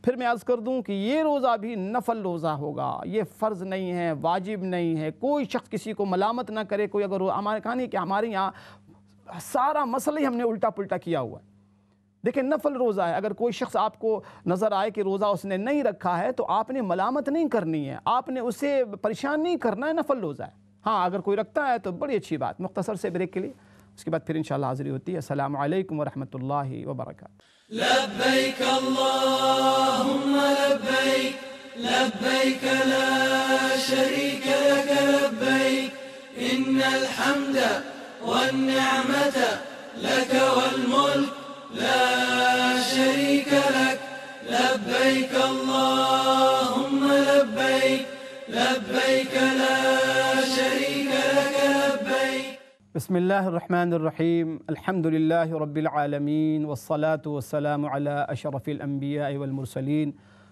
پھر میں عرض کر دوں کہ یہ روزہ بھی نفل روزہ ہوگا، یہ فرض نہیں ہے، واجب نہیں ہے. کوئی شخص کسی کو ملامت نہ کرے. کوئی اگر ہمارے کہا نہیں کہ ہمارے یہاں سارا مسئلہ ہی ہم نے الٹا پلٹا کیا ہوا ہے. دیکھیں نفل روزہ ہے. اگر کوئی شخص آپ کو نظر آئے کہ روزہ اس نے نہیں رکھا ہے تو آپ نے ملامت نہیں کرنی ہے، آپ نے اسے پریشان نہیں کرنا ہے. نفل روزہ ہے. ہاں اگر کوئی رکھتا ہے تو بڑی اچھی بات. مختصر سے بریک کے لیے، اس کے بعد پھر انشاءاللہ حاضری ہوتی ہے. السلام علیکم ورحمۃ اللہ وبرکاتہ. لبيك اللهم لبيك لبيك لا شريك لك لبيك إن الحمد والنعمة لك والملك لا شريك لك لبيك اللهم لبيك لبيك لا شريك لك لبيك. بسم اللہ الرحمن الرحیم. الحمد للہ رب العالمین والصلاة والسلام علی اشرف الانبیاء والمرسلین.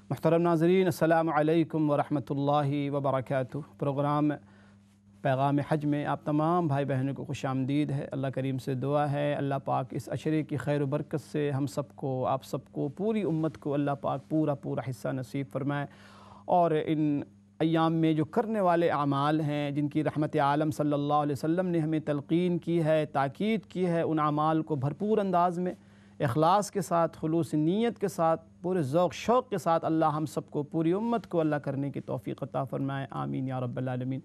محترم ناظرین، السلام علیکم ورحمۃ اللہ وبرکاتہ. پروگرام پیغام حج میں آپ تمام بھائی بہنوں کو خوش آمدید ہے. اللہ کریم سے دعا ہے اللہ پاک اس عشرے کی خیر و برکت سے ہم سب کو، آپ سب کو، پوری امت کو اللہ پاک پورا حصہ نصیب فرمائے. اور ان ایام میں جو کرنے والے اعمال ہیں جن کی رحمت عالم صلی اللہ علیہ وسلم نے ہمیں تلقین کی ہے، تاکید کی ہے، ان اعمال کو بھرپور انداز میں اخلاص کے ساتھ، خلوص نیت کے ساتھ، پورے ذوق شوق کے ساتھ اللہ ہم سب کو، پوری امت کو اللہ کرنے کی توفیق عطا فرمائے. آمین یا رب العالمین.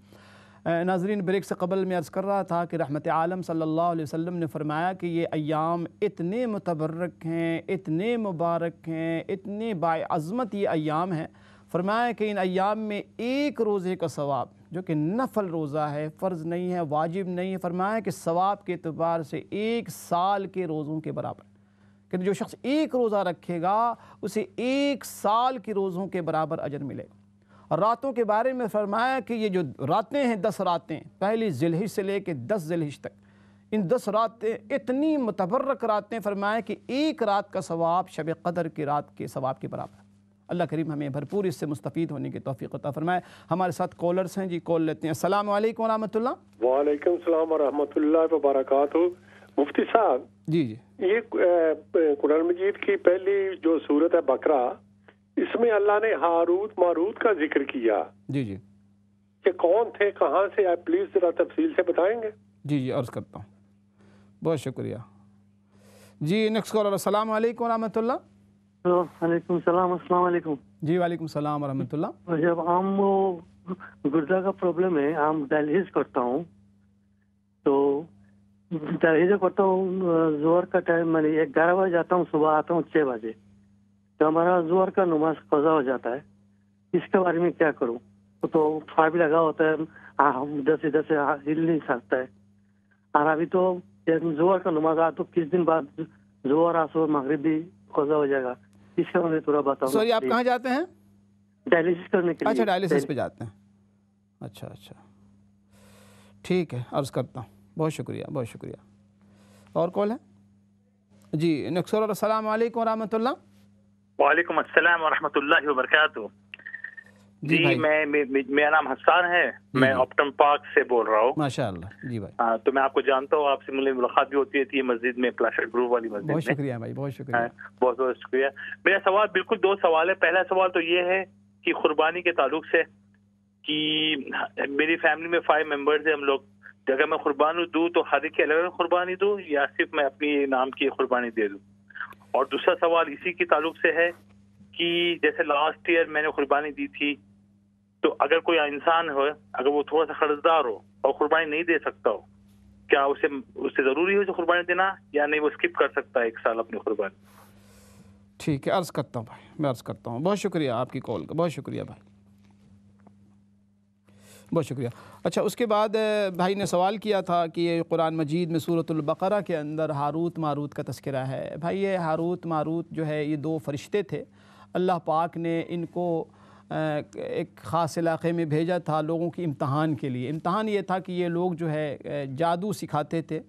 ناظرین، بریک سے قبل میں عرض کر رہا تھا کہ رحمت عالم صلی اللہ علیہ وسلم نے فرمایا کہ یہ ایام اتنے متبرک ہیں، اتنے مبارک ہیں، اتنے باعظمت یہ ایام ہیں. فرمایا کہ ان ایام میں ایک روزے کا ثواب، جو کہ نفل روزہ ہے، فرض نہیں ہے، واجب نہیں ہے، فرمایا کہ ثواب کے اعتبار سے 1 سال کے روزوں کے برابر. کہ جو شخص ایک روزہ رکھے گا اسے 1 سال کے روزوں کے برابر اجر ملے گا. اور راتوں کے بارے میں فرمایا کہ یہ جو راتیں ہیں 10 راتیں، پہلی ذی الحجہ سے لے کے 10 ذی الحجہ تک، ان 10 راتیں اتنی متبرک راتیں، فرمایا کہ ایک رات کا ثواب شب قدر کی رات کے ثواب کے برابر. اللہ کریم ہمیں بھرپور اس سے مستفید ہونے کی توفیق عطا فرمائے. ہمارے ساتھ کالرز ہیں جی، کال لیتے ہیں. السلام علیکم ورحمۃ اللہ. وعلیکم السلام ورحمۃ اللہ وبرکاتہ. مفتی صاحب، جی یہ قرآن مجید کی پہلی جو سورت ہے بقرہ، اس میں اللہ نے ہاروت ماروت کا ذکر کیا. جی کہ کون تھے، کہاں سے، آپ پلیز ذرا تفصیل سے بتائیں گے؟ جی عرض کرتا ہوں. بہت شکریہ. جی نیکسٹ کالر. السلام علیکم ورحمۃ اللہ. وعلیکم السلام. السلام علیکم. جی وعلیکم السلام ورحمۃ اللہ. جب عام وہ گردہ کا پرابلم ہے، عام ڈائلسس کرتا ہوں تو ڈائلسس کرتا ہوں ظہر کا ٹائم، میں 11 بجے جاتا ہوں، صبح آتا ہوں 6 بجے، تو ہمارا ظہر کا نماز قضا ہو جاتا ہے. اس کے بارے میں کیا کروں؟ تو فائب لگا ہوتا ہے، ادھر سے ہل نہیں سکتا ہے. اور ابھی تو ظہر کا نماز آ تو کس دن بعد ظہر عصر مغرب بھی قضا ہو جائے گا. اس کا مجھے تھوڑا بتاؤ. سوری، آپ کہاں جاتے ہیں؟ ڈائلسس کرنے کے لیے. اچھا، ڈائلسس پہ جاتے ہیں. اچھا ٹھیک ہے، عرض کرتا ہوں. بہت شکریہ. اور کال ہے جی نیکسٹ. السلام علیکم ورحمۃ اللہ. وعلیکم السلام ورحمۃ اللہ وبرکاتہ. جی میرا نام حسان ہے، میں آپٹم پارک سے بول رہا ہوں. ماشاء اللہ. جی بھائی، تو میں آپ کو جانتا ہوں، آپ سے ملاقات بھی ہوتی تھی مسجد میں، پلاشر گروپ والی مسجد. بہت شکریہ بھائی، بہت شکریہ. بہت شکریہ. میرا سوال بالکل 2 سوال ہے. پہلا سوال تو یہ ہے کہ قربانی کے تعلق سے کہ میری فیملی میں 5 ممبرز ہیں ہم لوگ. اگر میں قربانی دوں تو ہر ایک کی الگ الگ قربانی دوں یا صرف میں اپنی نام کی قربانی دے دوں؟ اور دوسرا سوال اسی کے تعلق سے ہے کہ جیسے لاسٹ ایئر میں نے قربانی دی تھی، تو اگر کوئی انسان ہو، اگر وہ تھوڑا سا قرض دار ہو اور قربانی نہیں دے سکتا ہو، کیا اسے ضروری ہو جو قربانی دینا یا نہیں، وہ اسکپ کر سکتا ہے 1 سال اپنی قربانی؟ ٹھیک ہے، عرض کرتا ہوں بھائی، میں عرض کرتا ہوں. بہت شکریہ آپ کی کال کا، بہت شکریہ بھائی، بہت شکریہ. اچھا، اس کے بعد بھائی نے سوال کیا تھا کہ یہ قرآن مجید میں سورۃ البقرہ کے اندر ہاروت ماروت کا تذکرہ ہے. بھائی یہ ہاروت ماروت جو ہے یہ 2 فرشتے تھے. اللہ پاک نے ان کو ایک خاص علاقے میں بھیجا تھا لوگوں کی امتحان کے لیے. امتحان یہ تھا کہ یہ لوگ جو ہے جادو سکھاتے تھے.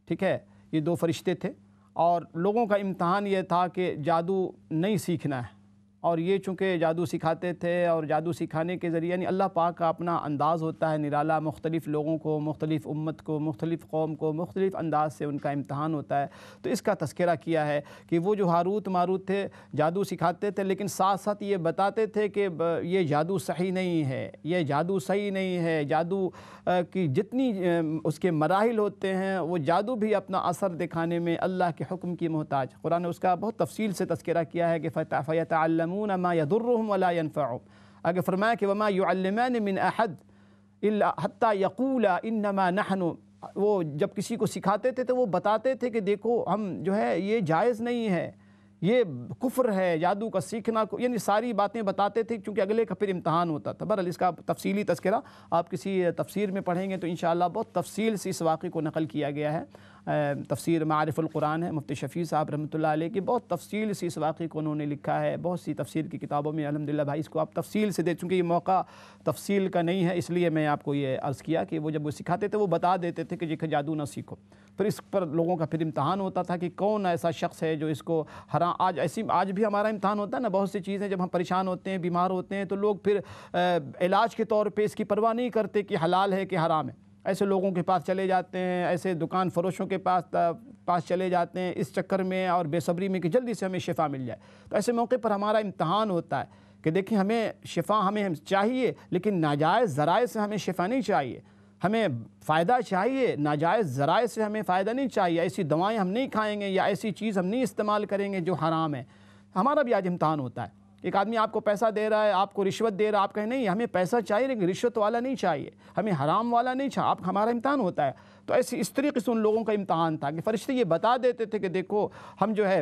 ٹھیک ہے، یہ 2 فرشتے تھے اور لوگوں کا امتحان یہ تھا کہ جادو نہیں سیکھنا ہے. اور یہ چونکہ جادو سکھاتے تھے اور جادو سکھانے کے ذریعے یعنی اللہ پاک کا اپنا انداز ہوتا ہے نرالا، مختلف لوگوں کو، مختلف امت کو، مختلف قوم کو مختلف انداز سے ان کا امتحان ہوتا ہے. تو اس کا تذکرہ کیا ہے کہ وہ جو ہاروت ماروت تھے جادو سکھاتے تھے، لیکن ساتھ ساتھ یہ بتاتے تھے کہ یہ جادو صحیح نہیں ہے، یہ جادو صحیح نہیں ہے. جادو کی جتنی اس کے مراحل ہوتے ہیں وہ جادو بھی اپنا اثر دکھانے میں اللہ کے حکم کی محتاج. قرآن نے اس کا بہت تفصیل سے تذکرہ کیا ہے کہ فَيَتَعَلَّمُونَ مَا يَضُرُّهُمْ وَلَا يَنْفَعُهُمْ. آگے فرمایا کہ وَمَا يُعَلِّمَانِ مِنْ أَحَدٍ إِلَّا حَتَّى يَقُولَا إِنَّمَا نَحْنُ. وہ جب کسی کو سکھاتے تھے تو وہ بتاتے تھے کہ دیکھو ہم جو ہے یہ جائز نہیں ہے، یہ کفر ہے جادو کا سیکھنا، یعنی ساری باتیں بتاتے تھے چونکہ اگلے کا پھر امتحان ہوتا تھا. بہرحال اس کا تفصیلی تذکرہ آپ کسی تفسیر میں پڑھیں گے تو انشاءاللہ بہت تفصیل سے اس واقعے کو نقل کیا گیا ہے. تفسیر معارف القرآن ہے مفتی شفیع صاحب رحمۃ اللہ علیہ کی، بہت تفصیل سے اس واقعے کو انہوں نے لکھا ہے. بہت سی تفسیر کی کتابوں میں الحمدللہ بھائی اس کو آپ تفصیل سے دے، چونکہ یہ موقع تفصیل کا نہیں ہے اس لیے میں آپ کو یہ عرض کیا کہ وہ جب وہ سکھاتے تھے وہ بتا دیتے تھے کہ یہ جادو نہ سیکھو. پھر اس پر لوگوں کا پھر امتحان ہوتا تھا کہ کون ایسا شخص ہے جو اس کو حرام. آج بھی ہمارا امتحان ہوتا ہے نا، بہت سی چیزیں جب ہم پریشان ہوتے ہیں، بیمار ہوتے ہیں تو لوگ پھر علاج کے طور پہ اس کی پرواہ نہیں کرتے کہ حلال ہے کہ حرام ہے. ایسے لوگوں کے پاس چلے جاتے ہیں، ایسے دکان فروشوں کے پاس چلے جاتے ہیں اس چکر میں اور بے صبری میں کہ جلدی سے ہمیں شفا مل جائے. تو ایسے موقع پر ہمارا امتحان ہوتا ہے کہ دیکھیں ہمیں شفا ہمیں چاہیے، لیکن ناجائز ذرائع سے ہمیں شفا نہیں چاہیے. ہمیں فائدہ چاہیے، ناجائز ذرائع سے ہمیں فائدہ نہیں چاہیے. ایسی دوائیں ہم نہیں کھائیں گے یا ایسی چیز ہم نہیں استعمال کریں گے جو حرام ہے. ہمارا بھی آج امتحان ہوتا ہے. ایک آدمی آپ کو پیسہ دے رہا ہے، آپ کو رشوت دے رہا ہے، آپ کہیں نہیں ہمیں پیسہ چاہیے لیکن رشوت والا نہیں چاہیے، ہمیں حرام والا نہیں چاہیے. ہمارا امتحان ہوتا ہے. تو اس طریقے سے ان لوگوں کا امتحان تھا کہ فرشتے یہ بتا دیتے تھے کہ دیکھو ہم جو ہے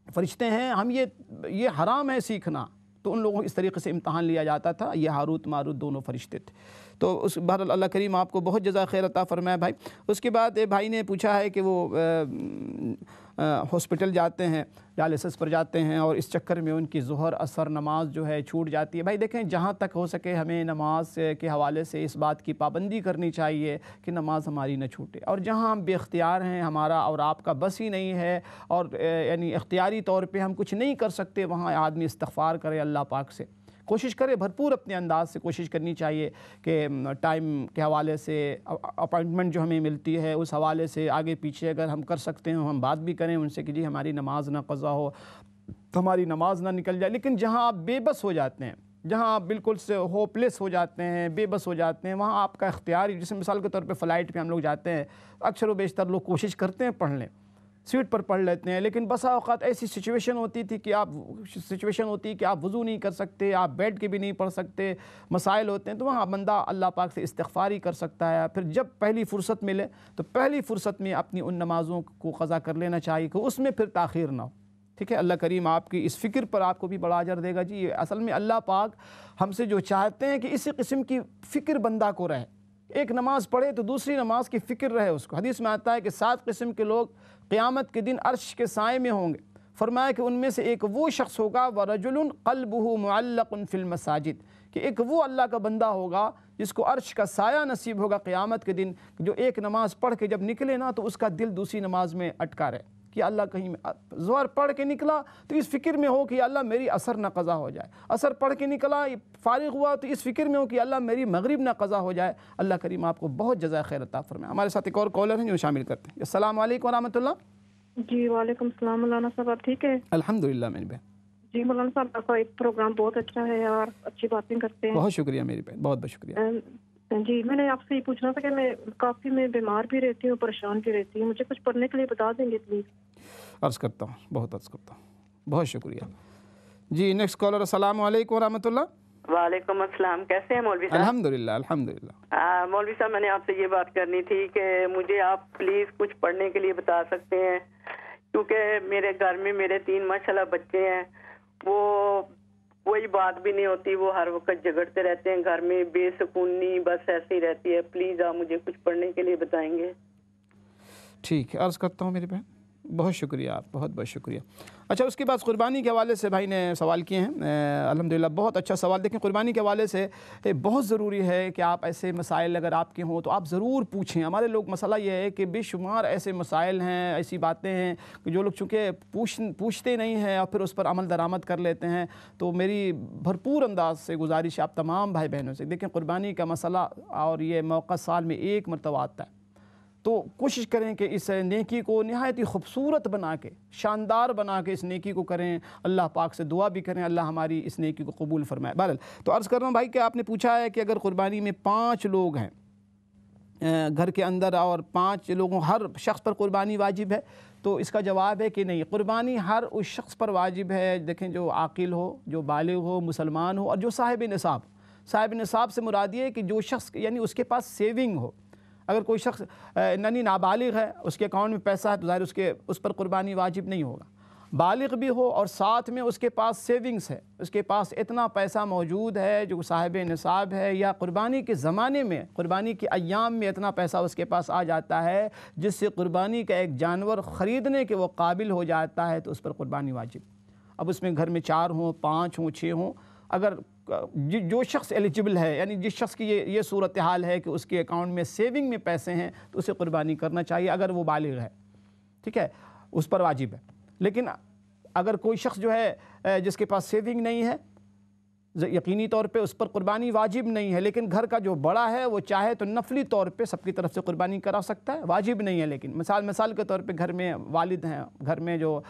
فرشتے ہیں، ہم یہ حرام ہے سیکھنا. تو ان لوگوں کو اس طریقے سے امتحان لیا جاتا تھا. یہ ہاروت ماروت دونوں فرشتے تھے. تو اس بہرحال اللہ کریم آپ کو بہت جزا خیر عطا فرمائے بھائی. اس کے بعد بھائی نے پوچھا ہے کہ وہ ہاسپٹل جاتے ہیں، ڈائلسس پر جاتے ہیں اور اس چکر میں ان کی ظہر اثر نماز جو ہے چھوٹ جاتی ہے. بھائی دیکھیں جہاں تک ہو سکے ہمیں نماز کے حوالے سے اس بات کی پابندی کرنی چاہیے کہ نماز ہماری نہ چھوٹے. اور جہاں ہم بے اختیار ہیں، ہمارا اور آپ کا بس ہی نہیں ہے اور یعنی اختیاری طور پہ ہم کچھ نہیں کر سکتے، وہاں آدمی استغفار کرے اللہ پاک سے، کوشش کرے بھرپور اپنے انداز سے کوشش کرنی چاہیے کہ ٹائم کے حوالے سے اپائنٹمنٹ جو ہمیں ملتی ہے اس حوالے سے آگے پیچھے اگر ہم کر سکتے ہیں ہم بات بھی کریں ان سے کہ جی ہماری نماز نہ قضا ہو، ہماری نماز نہ نکل جائے. لیکن جہاں آپ بے بس ہو جاتے ہیں، جہاں آپ بالکل سے ہوپلیس ہو جاتے ہیں، بے بس ہو جاتے ہیں، وہاں آپ کا اختیار، جیسے مثال کے طور پہ فلائٹ پہ ہم لوگ جاتے ہیں، اکثر و بیشتر لوگ کوشش کرتے ہیں پڑھ لیں، سیٹ پر پڑھ لیتے ہیں، لیکن بسا اوقات ایسی سچویشن ہوتی ہے کہ آپ وضو نہیں کر سکتے، آپ بیٹھ کے بھی نہیں پڑھ سکتے، مسائل ہوتے ہیں. تو وہاں بندہ اللہ پاک سے استغفار ہی کر سکتا ہے. پھر جب پہلی فرصت ملے تو پہلی فرصت میں اپنی ان نمازوں کو قضا کر لینا چاہیے کہ اس میں پھر تاخیر نہ ہو. ٹھیک ہے، اللہ کریم آپ کی اس فکر پر آپ کو بھی بڑا اجر دے گا. جی اصل میں اللہ پاک ہم سے جو چاہتے ہیں کہ اسی قسم کی فکر بندہ کو رہے. ایک نماز پڑھے تو دوسری نماز کی فکر رہے اس کو. حدیث میں آتا ہے کہ 7 قسم کے لوگ قیامت کے دن عرش کے سائے میں ہوں گے. فرمایا کہ ان میں سے ایک وہ شخص ہوگا وَرَجُلٌ قَلْبُهُ مُعَلَّقٌ فِي الْمَسَاجِدِ، کہ ایک وہ اللہ کا بندہ ہوگا جس کو عرش کا سایہ نصیب ہوگا قیامت کے دن، جو ایک نماز پڑھ کے جب نکلے نا تو اس کا دل دوسری نماز میں اٹکا رہے کہ اللہ کہیں ظہر پڑھ کے نکلا تو اس فکر میں ہو کہ اللہ میری عصر نہ قضا ہو جائے، عصر پڑھ کے نکلا فارغ ہوا تو اس فکر میں ہو کہ اللہ میری مغرب نہ قضا ہو جائے. اللہ کریم آپ کو بہت جزائے خیر عطا فرمائے. ہمارے ساتھ ایک اور کالر ہیں جو شامل کرتے ہیں. السلام علیکم ورحمۃ اللہ. جی وعلیکم السلام. مولانا صاحب آپ ٹھیک ہے؟ الحمدللہ میری بہن. جی مولانا صاحب آپ کا ایک پروگرام بہت اچھا ہے اور اچھی باتیں کرتے ہیں. بہت شکریہ میری بہن، بہت بہت شکریہ. جی میں نے آپ سے یہ پوچھنا تھا کہ میں کافی بیمار بھی رہتی ہوں، پریشان بھی رہتی ہوں، مجھے کچھ پڑھنے کے لیے بتا دیں گے پلیز؟ عرض کرتا ہوں، بہت عرض کرتا ہوں، بہت شکریہ. جی نیکسٹ کالر. السلام علیکم ورحمۃ اللہ. وعلیکم السلام، کیسے ہیں مولوی صاحب؟ الحمدللہ الحمدللہ۔ مولوی صاحب میں نے آپ سے یہ بات کرنی تھی کہ مجھے آپ پلیز کچھ پڑھنے کے لیے بتا سکتے ہیں، کیونکہ میرے گھر میں میرے 3 ماشاءاللہ بچے ہیں، وہ کوئی بات بھی نہیں ہوتی، وہ ہر وقت جھگڑتے رہتے ہیں، گھر میں بے سکونی بس ایسی ہی رہتی ہے، پلیز آپ مجھے کچھ پڑھنے کے لیے بتائیں گے؟ ٹھیک ہے، عرض کرتا ہوں میری بہن، بہت شکریہ آپ، بہت بہت شکریہ۔ اچھا، اس کے بعد قربانی کے حوالے سے بھائی نے سوال کیے ہیں، الحمدللہ بہت اچھا سوال۔ دیکھیں، قربانی کے حوالے سے بہت ضروری ہے کہ آپ ایسے مسائل اگر آپ کے ہوں تو آپ ضرور پوچھیں۔ ہمارے لوگ مسئلہ یہ ہے کہ بے شمار ایسے مسائل ہیں، ایسی باتیں ہیں کہ جو لوگ چونکہ پوچھتے نہیں ہیں اور پھر اس پر عمل درآمد کر لیتے ہیں۔ تو میری بھرپور انداز سے گزارش ہے آپ تمام بھائی بہنوں سے، دیکھیں قربانی کا مسئلہ اور یہ موقع سال میں 1 مرتبہ آتا ہے، تو کوشش کریں کہ اس نیکی کو نہایت ہی خوبصورت بنا کے، شاندار بنا کے اس نیکی کو کریں۔ اللہ پاک سے دعا بھی کریں اللہ ہماری اس نیکی کو قبول فرمائے۔ بہرحال تو عرض کر رہا ہوں بھائی کہ آپ نے پوچھا ہے کہ اگر قربانی میں 5 لوگ ہیں گھر کے اندر اور 5 لوگوں ہر شخص پر قربانی واجب ہے، تو اس کا جواب ہے کہ نہیں، قربانی ہر اس شخص پر واجب ہے، دیکھیں جو عاقل ہو، جو بالغ ہو، مسلمان ہو، اور جو صاحب نصاب۔ صاحب نصاب سے مراد یہ ہے کہ جو شخص یعنی اس کے پاس سیونگ ہو۔ اگر کوئی شخص نابالغ ہے، اس کے اکاؤنٹ میں پیسہ ہے تو ظاہر اس پر قربانی واجب نہیں ہوگا۔ بالغ بھی ہو اور ساتھ میں اس کے پاس سیونگز ہے، اس کے پاس اتنا پیسہ موجود ہے جو صاحب نصاب ہے، یا قربانی کے زمانے میں، قربانی کے ایام میں اتنا پیسہ اس کے پاس آ جاتا ہے جس سے قربانی کا ایک جانور خریدنے کے وہ قابل ہو جاتا ہے، تو اس پر قربانی واجب۔ اب اس میں گھر میں 4 ہوں، 5 ہوں، 6 ہوں، اگر جو شخص ایلیجبل ہے، یعنی جس شخص کی یہ صورتحال ہے کہ اس کے اکاؤنٹ میں سیونگ میں پیسے ہیں، تو اسے قربانی کرنا چاہیے اگر وہ بالغ ہے، ٹھیک ہے، اس پر واجب ہے۔ لیکن اگر کوئی شخص جو ہے جس کے پاس سیونگ نہیں ہے، یقینی طور پہ اس پر قربانی واجب نہیں ہے، لیکن گھر کا جو بڑا ہے وہ چاہے تو نفلی طور پہ سب کی طرف سے قربانی کرا سکتا ہے، واجب نہیں ہے۔ لیکن مثال کے طور پہ گھر میں والد ہیں، گھر میں جو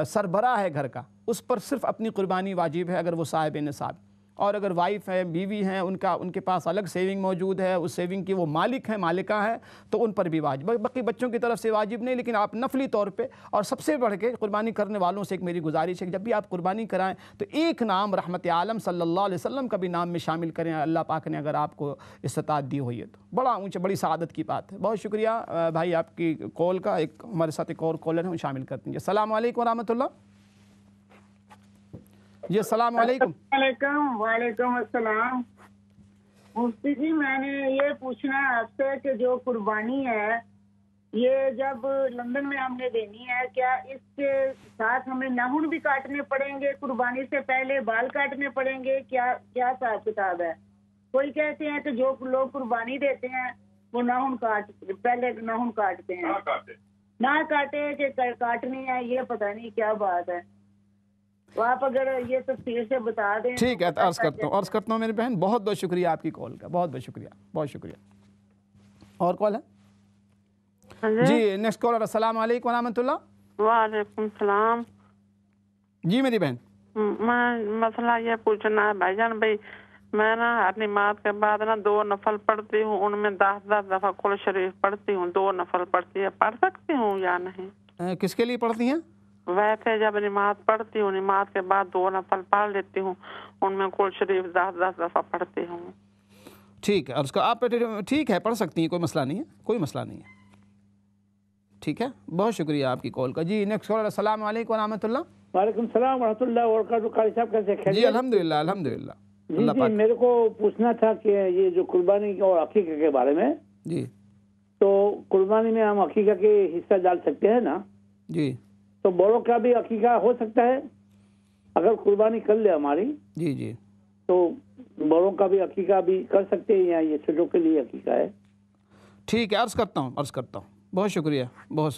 سربراہ ہے گھر کا، اس پر صرف اپنی قربانی واجب ہے اگر وہ صاحب نصاب۔ اور اگر وائف ہے، بیوی ہیں، ان کے پاس الگ سیونگ موجود ہے، اس سیونگ کی وہ مالک ہیں، مالکہ ہیں، تو ان پر بھی واجب۔ باقی بچوں کی طرف سے واجب نہیں، لیکن آپ نفلی طور پہ، اور سب سے بڑھ کے قربانی کرنے والوں سے ایک میری گزارش ہے کہ جب بھی آپ قربانی کرائیں تو ایک نام رحمت عالم صلی اللہ علیہ وسلم کا بھی نام میں شامل کریں، اللہ پاک نے اگر آپ کو استطاعت دی ہوئی ہے تو بڑا اونچا، بڑی سعادت کی بات ہے۔ بہت شکریہ بھائی آپ کی کال کا۔ ایک ہمارے ساتھ ایک اور کالر ہیں، شامل کرتے ہیں۔ السلام علیکم ورحمۃ اللہ۔ جی السلام علیکم۔ وعلیکم السلام۔ مفتی جی، میں نے یہ پوچھنا ہے آپ سے کہ جو قربانی ہے یہ جب لندن میں ہم نے دینی ہے، کیا اس کے ساتھ ہمیں ناخن بھی کاٹنے پڑیں گے؟ قربانی سے پہلے بال کاٹنے پڑیں گے؟ کیا حساب کتاب ہے؟ کوئی کہتے ہیں کہ جو لوگ قربانی دیتے ہیں وہ پہلے ناخن کاٹتے ہیں، نہ کاٹے کہ کاٹنی ہے، یہ پتہ نہیں کیا بات ہے، تو آپ اگر یہ تفصیل سے بتا دیں۔ ٹھیک ہے، عرض کرتا ہوں میری بہن، بہت بہت شکریہ آپ کی کال کا، بہت بہت شکریہ، بہت شکریہ۔ اور کال ہے جی، نیکسٹ کالر۔ السلام علیکم ورحمۃ اللہ۔ وعلیکم السلام۔ جی میری بہن، میں مسئلہ یہ پوچھنا ہے بھائی جان، بھائی میں نا ہر نماز کے بعد نا 2 نفل پڑھتی ہوں، ان میں 10 دفعہ قرآن شریف پڑھتی ہوں، 2 نفل پڑھتی ہے، پڑھ سکتی ہوں یا نہیں؟ کس کے لیے پڑھتی ہیں؟ ویسے جب نماز پڑھتی ہوں، نماز کے بعد 2 نفل پڑھ لیتی ہوں، ان میں قرآن شریف 10 دفعہ پڑھتی ہوں۔ ٹھیک ہے، اور اس کا آپ ٹھیک ہے، پڑھ سکتی ہیں، کوئی مسئلہ نہیں ہے، کوئی مسئلہ نہیں ہے، ٹھیک ہے، بہت شکریہ آپ کی کال کا۔ جی نیکسٹ کالر۔ السلام علیکم ورحمۃ اللہ۔ وعلیکم السلام ورحمۃ اللہ وبرکاتہ۔ قاری صاحب کیسے خیریت؟ جی الحمدللہ الحمدللہ۔ جی میرے کو پوچھنا تھا کہ یہ جو قربانی اور عقیقہ کے بارے میں، جی تو قربانی میں ہم عقیقہ کے حصہ ڈال سکتے ہیں نا؟ جی۔ تو بڑوں کا بھی عقیقہ ہو سکتا ہے اگر قربانی کر لے ہماری؟ جی جی۔ تو بڑوں کا بھی عقیقہ بھی کر سکتے ہیں یا یہ چھوٹوں کے لیے عقیقہ ہے؟ ٹھیک ہے، عرض کرتا ہوں، بہت شکریہ، بہت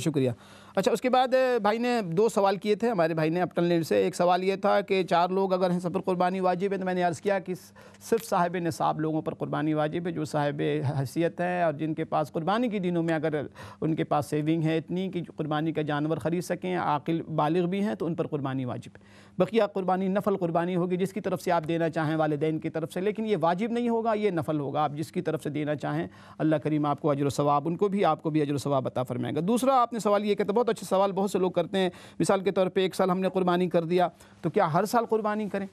شکریہ۔ اچھا، اس کے بعد بھائی نے 2 سوال کیے تھے ہمارے بھائی نے اپٹن لینڈ سے۔ ایک سوال یہ تھا کہ 4 لوگ اگر ہیں سب پر قربانی واجب ہے، تو میں نے عرض کیا کہ صرف صاحب نصاب لوگوں پر قربانی واجب ہے، جو صاحب حیثیت ہیں اور جن کے پاس قربانی کے دنوں میں اگر ان کے پاس سیونگ ہے اتنی کہ قربانی کا جانور خرید سکیں، عاقل بالغ بھی ہیں، تو ان پر قربانی واجب ہے۔ بقیہ قربانی نفل قربانی ہوگی، جس کی طرف سے آپ دینا چاہیں والدین کی طرف سے، لیکن یہ واجب نہیں ہوگا، یہ نفل ہوگا، آپ جس کی طرف سے دینا چاہیں اللہ کریم آپ کو اجر و ثواب، ان کو بھی آپ کو بھی اجر و ثواب عطا فرمائے گا۔ دوسرا آپ نے سوال یہ کہتے، بہت اچھا سوال، بہت سے لوگ کرتے ہیں، مثال کے طور پہ 1 سال ہم نے قربانی کر دیا تو کیا ہر سال قربانی کریں؟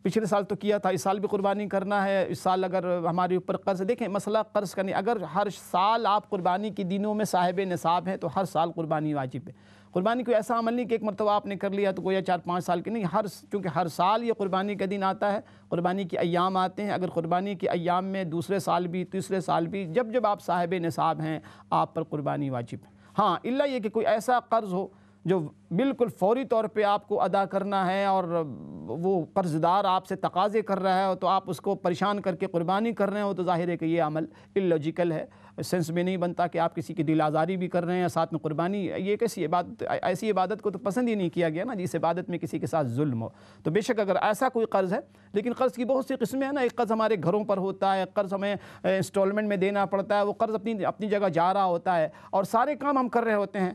پچھلے سال تو کیا تھا، اس سال بھی قربانی کرنا ہے، اس سال اگر ہمارے اوپر قرض، دیکھیں مسئلہ قرض کا نہیں، اگر ہر سال آپ قربانی کے دنوں میں صاحب نصاب ہیں تو ہر سال قربانی واجب ہے۔ قربانی کوئی ایسا عمل نہیں کہ ایک مرتبہ آپ نے کر لیا تو کوئی 4-5 سال کی نہیں، چونکہ ہر سال یہ قربانی کا دن آتا ہے، قربانی کے ایام آتے ہیں، اگر قربانی کے ایام میں دوسرے سال بھی تیسرے سال بھی جب آپ صاحب نصاب ہیں آپ پر قربانی واجب ہے۔ ہاں الا یہ کہ کوئی ایسا قرض ہو جو بالکل فوری طور پہ آپ کو ادا کرنا ہے اور وہ قرض دار آپ سے تقاضے کر رہا ہے تو آپ اس کو پریشان کر کے قربانی کر رہے ہو تو ظاہر ہے کہ یہ عمل اللاجیکل ہے، سینس میں نہیں بنتا کہ آپ کسی کی دل آزاری بھی کر رہے ہیں ساتھ میں قربانی، یہ کیسی عبادت، ایسی عبادت کو تو پسند ہی نہیں کیا گیا نا جس عبادت میں کسی کے ساتھ ظلم ہو۔ تو بے شک اگر ایسا کوئی قرض ہے، لیکن قرض کی بہت سی قسمیں ہیں نا، ایک قرض ہمارے گھروں پر ہوتا ہے، قرض ہمیں انسٹالمنٹ میں دینا پڑتا ہے، وہ قرض اپنی جگہ جا رہا ہوتا ہے اور سارے کام ہم کر رہے ہوتے ہیں،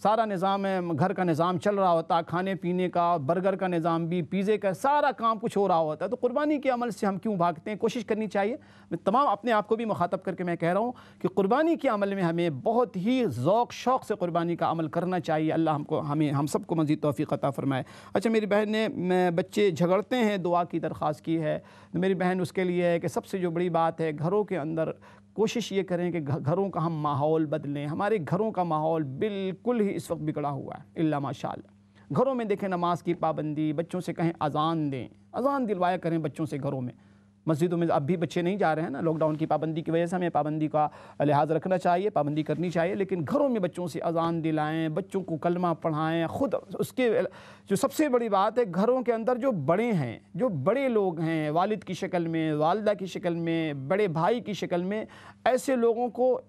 سارا نظام ہے، گھر کا نظام چل رہا ہوتا ہے، کھانے پینے کا، برگر کا نظام بھی، پیزے کا، سارا کام کچھ ہو رہا ہوتا ہے، تو قربانی کے عمل سے ہم کیوں بھاگتے ہیں؟ کوشش کرنی چاہیے، میں تمام اپنے آپ کو بھی مخاطب کر کے میں کہہ رہا ہوں کہ قربانی کے عمل میں ہمیں بہت ہی ذوق شوق سے قربانی کا عمل کرنا چاہیے، اللہ ہم سب کو مزید توفیق عطا فرمائے۔ اچھا، میری بہن نے بچے جھگڑتے ہیں دعا کی درخواست کی ہے، میری بہن اس کے لیے ہے کہ سب سے جو بڑی بات ہے گھروں کے اندر کوشش یہ کریں کہ گھروں کا ہم ماحول بدلیں، ہمارے گھروں کا ماحول بالکل ہی اس وقت بگڑا ہوا ہے الا ماشاءاللہ۔ گھروں میں دیکھیں نماز کی پابندی، بچوں سے کہیں اذان دیں، اذان دلوایا کریں بچوں سے گھروں میں، مسجدوں میں اب بھی بچے نہیں جا رہے ہیں نا، لاک ڈاؤن کی پابندی کی وجہ سے ہمیں پابندی کا لحاظ رکھنا چاہیے، پابندی کرنی چاہیے، لیکن گھروں میں بچوں سے اذان دلائیں، بچوں کو کلمہ پڑھائیں، خود اس کے جو سب سے بڑی بات ہے گھروں کے اندر جو بڑے ہیں، جو بڑے لوگ ہیں، والد کی شکل میں، والدہ کی شکل میں، بڑے بھائی کی شکل میں، ایسے لوگوں کو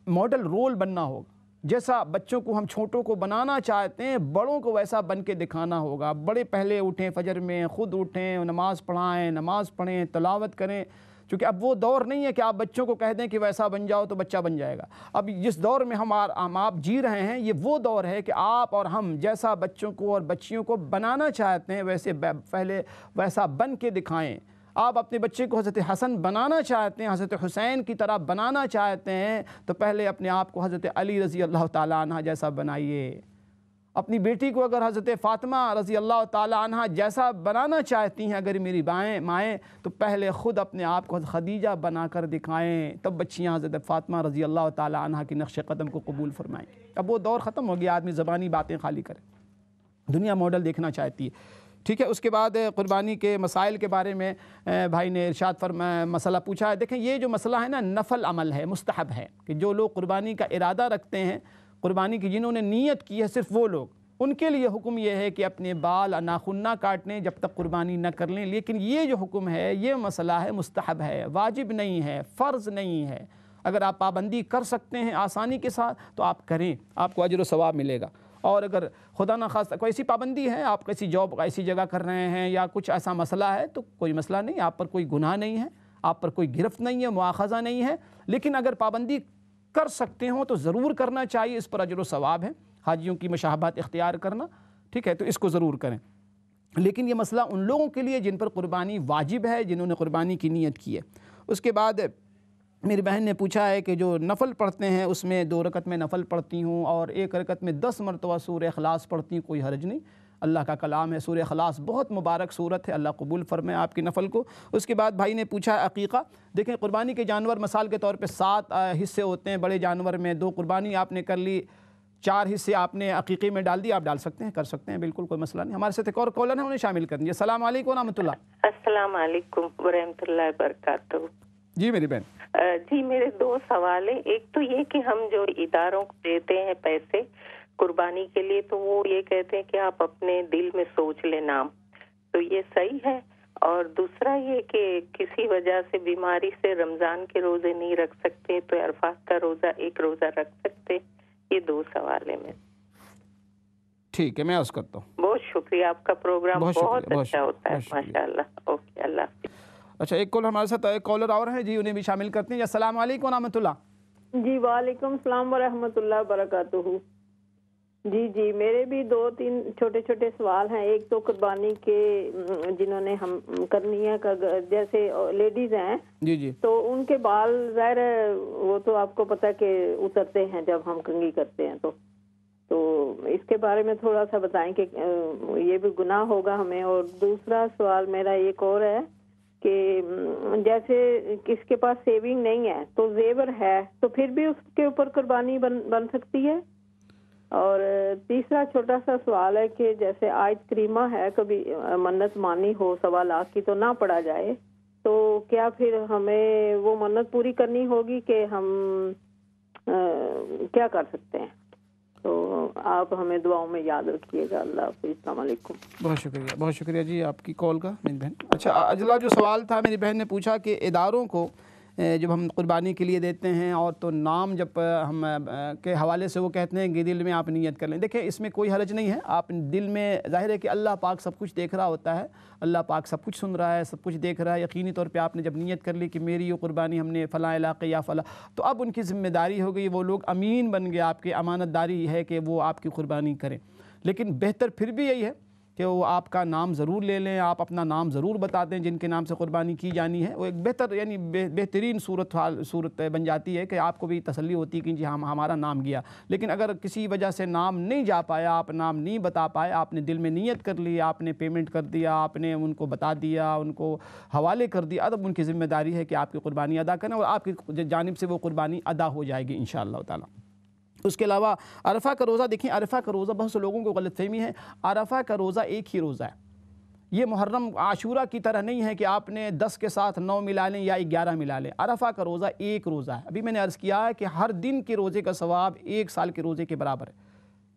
ماڈل رول بننا ہوگا، جیسا بچوں کو ہم چھوٹوں کو بنانا چاہتے ہیں بڑوں کو ویسا بن کے دکھانا ہوگا۔ بڑے پہلے اٹھیں، فجر میں خود اٹھیں، نماز پڑھائیں، نماز پڑھیں، تلاوت کریں، چونکہ اب وہ دور نہیں ہے کہ آپ بچوں کو کہہ دیں کہ ویسا بن جاؤ تو بچہ بن جائے گا۔ اب جس دور میں ہم آپ جی رہے ہیں یہ وہ دور ہے کہ آپ اور ہم جیسا بچوں کو اور بچیوں کو بنانا چاہتے ہیں ویسے پہلے ویسا بن کے دکھائیں۔ آپ اپنے بچے کو حضرت حسن بنانا چاہتے ہیں، حضرت حسین کی طرح بنانا چاہتے ہیں تو پہلے اپنے آپ کو حضرت علی رضی اللہ تعالیٰ عنہ جیسا بنائیے۔ اپنی بیٹی کو اگر حضرت فاطمہ رضی اللہ تعالیٰ عنہ جیسا بنانا چاہتی ہیں اگر میری مائیں تو پہلے خود اپنے آپ کو خدیجہ بنا کر دکھائیں، تب بچیاں حضرت فاطمہ رضی اللہ تعالیٰ عنہ کی نقش قدم کو قبول فرمائیں۔ اب وہ دور ختم ہو گیا، آدمی زبانی باتیں خالی کرے، دنیا ماڈل دیکھنا چاہتی ہے، ٹھیک ہے۔ اس کے بعد قربانی کے مسائل کے بارے میں بھائی نے ارشاد مسئلہ پوچھا ہے۔ دیکھیں یہ جو مسئلہ ہے نا نفل عمل ہے، مستحب ہے کہ جو لوگ قربانی کا ارادہ رکھتے ہیں، قربانی کی جنہوں نے نیت کی ہے صرف وہ لوگ، ان کے لیے حکم یہ ہے کہ اپنے بال ناخن نہ کاٹنے جب تک قربانی نہ کر لیں، لیکن یہ جو حکم ہے یہ مسئلہ ہے مستحب ہے، واجب نہیں ہے، فرض نہیں ہے۔ اگر آپ پابندی کر سکتے ہیں آسانی کے ساتھ تو آپ کریں، آپ کو اجر و ثواب ملے گا، اور اگر خدا نخواستہ کوئی ایسی پابندی ہے، آپ کسی جاب ایسی جگہ کر رہے ہیں یا کچھ ایسا مسئلہ ہے تو کوئی مسئلہ نہیں، آپ پر کوئی گناہ نہیں ہے، آپ پر کوئی گرفت نہیں ہے، مواخذہ نہیں ہے، لیکن اگر پابندی کر سکتے ہوں تو ضرور کرنا چاہیے، اس پر اجر و ثواب ہے، حاجیوں کی مشابہت اختیار کرنا، ٹھیک ہے، تو اس کو ضرور کریں۔ لیکن یہ مسئلہ ان لوگوں کے لیے جن پر قربانی واجب ہے، جنہوں نے قربانی کی نیت کی ہے۔ اس کے بعد میری بہن نے پوچھا ہے کہ جو نفل پڑھتے ہیں اس میں 2 رکعت میں نفل پڑھتی ہوں اور 1 رکعت میں 10 مرتبہ سورہ اخلاص پڑھتی ہوں، کوئی حرج نہیں، اللہ کا کلام ہے، سورہ اخلاص بہت مبارک سورت ہے، اللہ قبول فرمائے آپ کی نفل کو۔ اس کے بعد بھائی نے پوچھا ہے عقیقہ، دیکھیں قربانی کے جانور مثال کے طور پہ 7 حصے ہوتے ہیں، بڑے جانور میں 2 قربانی آپ نے کر لی، 4 حصے آپ نے عقیقے میں ڈال دی، آپ ڈال سکتے ہیں، کر سکتے ہیں، بالکل کوئی مسئلہ نہیں۔ ہمارے ساتھ ایک اور کالر ہے، انہیں شامل کر دیجیے۔ السلام علیکم ورحمۃ اللہ۔ السلام علیکم ورحمۃ اللہ وبرکاتہ۔ جی میری بہن۔ جی میرے 2 سوال ہیں، ایک تو یہ کہ ہم جو اداروں کو دیتے ہیں پیسے قربانی کے لیے تو وہ یہ کہتے ہیں کہ آپ اپنے دل میں سوچ لیں نام، تو یہ صحیح ہے؟ اور دوسرا یہ کہ کسی وجہ سے بیماری سے رمضان کے روزے نہیں رکھ سکتے تو عرفات کا روزہ 1 روزہ رکھ سکتے؟ یہ 2 سوال ہیں میرے۔ ٹھیک ہے، میں عرض کرتا ہوں۔ بہت شکریہ، آپ کا پروگرام بہت اچھا ہوتا ہے ماشاءاللہ۔ اوکے، اللہ حافظ۔ اچھا، ایک کالر ہمارے ساتھ، ایک کالر اور ہیں جی، انہیں بھی شامل کرتے ہیں۔ السلام علیکم ورحمۃ اللہ۔ جی وعلیکم السلام ورحمۃ اللہ وبرکاتہ۔ جی میرے بھی 2-3 چھوٹے چھوٹے سوال ہیں۔ ایک تو قربانی کے جنہوں نے ہم کرنی ہے، جیسے لیڈیز ہیں جی تو ان کے بال ظاہر وہ تو آپ کو پتہ کہ اترتے ہیں جب ہم کنگھی کرتے ہیں، تو اس کے بارے میں تھوڑا سا بتائیں کہ یہ بھی گناہ ہوگا ہمیں. اور دوسرا سوال میرا ایک اور ہے کہ جیسے کس کے پاس سیونگ نہیں ہے تو زیور ہے تو پھر بھی اس کے اوپر قربانی بن سکتی ہے. اور تیسرا چھوٹا سا سوال ہے کہ جیسے آیت کریمہ ہے کبھی منت مانی ہو 1.25 لاکھ کی تو نہ پڑا جائے تو کیا پھر ہمیں وہ منت پوری کرنی ہوگی کہ ہم کیا کر سکتے ہیں؟ تو آپ ہمیں دعاؤں میں یاد رکھیے گا. اللہ حافظ. السلام علیکم. بہت شکریہ جی آپ کی کال کا میری بہن. اچھا اجلا جو سوال تھا میری بہن نے پوچھا کہ اداروں کو جب ہم قربانی کے لیے دیتے ہیں اور تو نام جب ہم کے حوالے سے وہ کہتے ہیں کہ دل میں آپ نیت کر لیں. دیکھیں اس میں کوئی حرج نہیں ہے. آپ دل میں ظاہر ہے کہ اللہ پاک سب کچھ دیکھ رہا ہوتا ہے, اللہ پاک سب کچھ سن رہا ہے, سب کچھ دیکھ رہا ہے. یقینی طور پہ آپ نے جب نیت کر لی کہ میری یہ قربانی ہم نے فلاں علاقے یا فلاں, تو اب ان کی ذمہ داری ہو گئی, وہ لوگ امین بن گئے, آپ کی امانت داری ہے کہ وہ آپ کی قربانی کریں. لیکن بہتر پھر بھی یہی ہے کہ وہ آپ کا نام ضرور لے لیں, آپ اپنا نام ضرور بتا دیں جن کے نام سے قربانی کی جانی ہے. وہ ایک بہتر یعنی بہترین صورت بن جاتی ہے کہ آپ کو بھی تسلی ہوتی ہے کہ جی ہمارا نام گیا. لیکن اگر کسی وجہ سے نام نہیں جا پایا, آپ نام نہیں بتا پائے, آپ نے دل میں نیت کر لی, آپ نے پیمنٹ کر دیا, آپ نے ان کو بتا دیا, ان کو حوالے کر دیا, اب ان کی ذمہ داری ہے کہ آپ کی قربانی ادا کریں اور آپ کی جانب سے وہ قربانی ادا ہو جائے گی انشاءاللہ تعالی. اس کے علاوہ عرفہ کا روزہ, دیکھیں عرفہ کا روزہ بہت سے لوگوں کو غلط فہمی ہے. عرفہ کا روزہ ایک ہی روزہ ہے, یہ محرم عاشورہ کی طرح نہیں ہے کہ آپ نے 10 کے ساتھ 9 ملا لیں یا 11 ملا لیں. عرفہ کا روزہ ایک روزہ ہے. ابھی میں نے عرض کیا ہے کہ ہر دن کے روزے کا ثواب 1 سال کے روزے کے برابر ہے.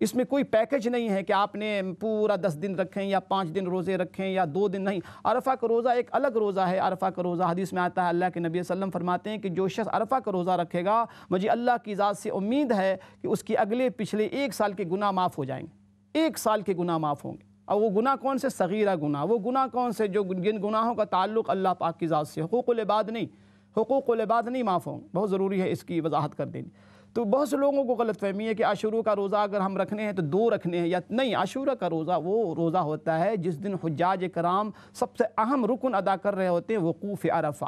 اس میں کوئی پیکج نہیں ہے کہ آپ نے پورا 10 دن رکھیں یا 5 دن روزے رکھیں یا 2 دن, نہیں. عرفہ کا روزہ ایک الگ روزہ ہے. عرفہ کا روزہ حدیث میں آتا ہے, اللہ کے نبی صلی اللہ علیہ وسلم فرماتے ہیں کہ جو شخص عرفہ کا روزہ رکھے گا مجھے اللہ کی ذات سے امید ہے کہ اس کے اگلے پچھلے 1 سال کے گناہ معاف ہو جائیں گے. 1 سال کے گناہ معاف ہوں گے. اور وہ گناہ کون سے؟ صغیرہ گناہ. وہ گناہ کون سے؟ جو جن گناہوں کا تعلق اللہ پاک کی ذات سے, حقوق العباد نہیں, حقوق العباد نہیں معاف ہوں. بہت ضروری ہے اس کی وضاحت کر دینی. تو بہت سے لوگوں کو غلط فہمی ہے کہ عاشورہ کا روزہ اگر ہم رکھنے ہیں تو 2 رکھنے ہیں یا نہیں. عاشورہ کا روزہ وہ روزہ ہوتا ہے جس دن حجاج کرام سب سے اہم رکن ادا کر رہے ہوتے ہیں, وقوف عرفہ.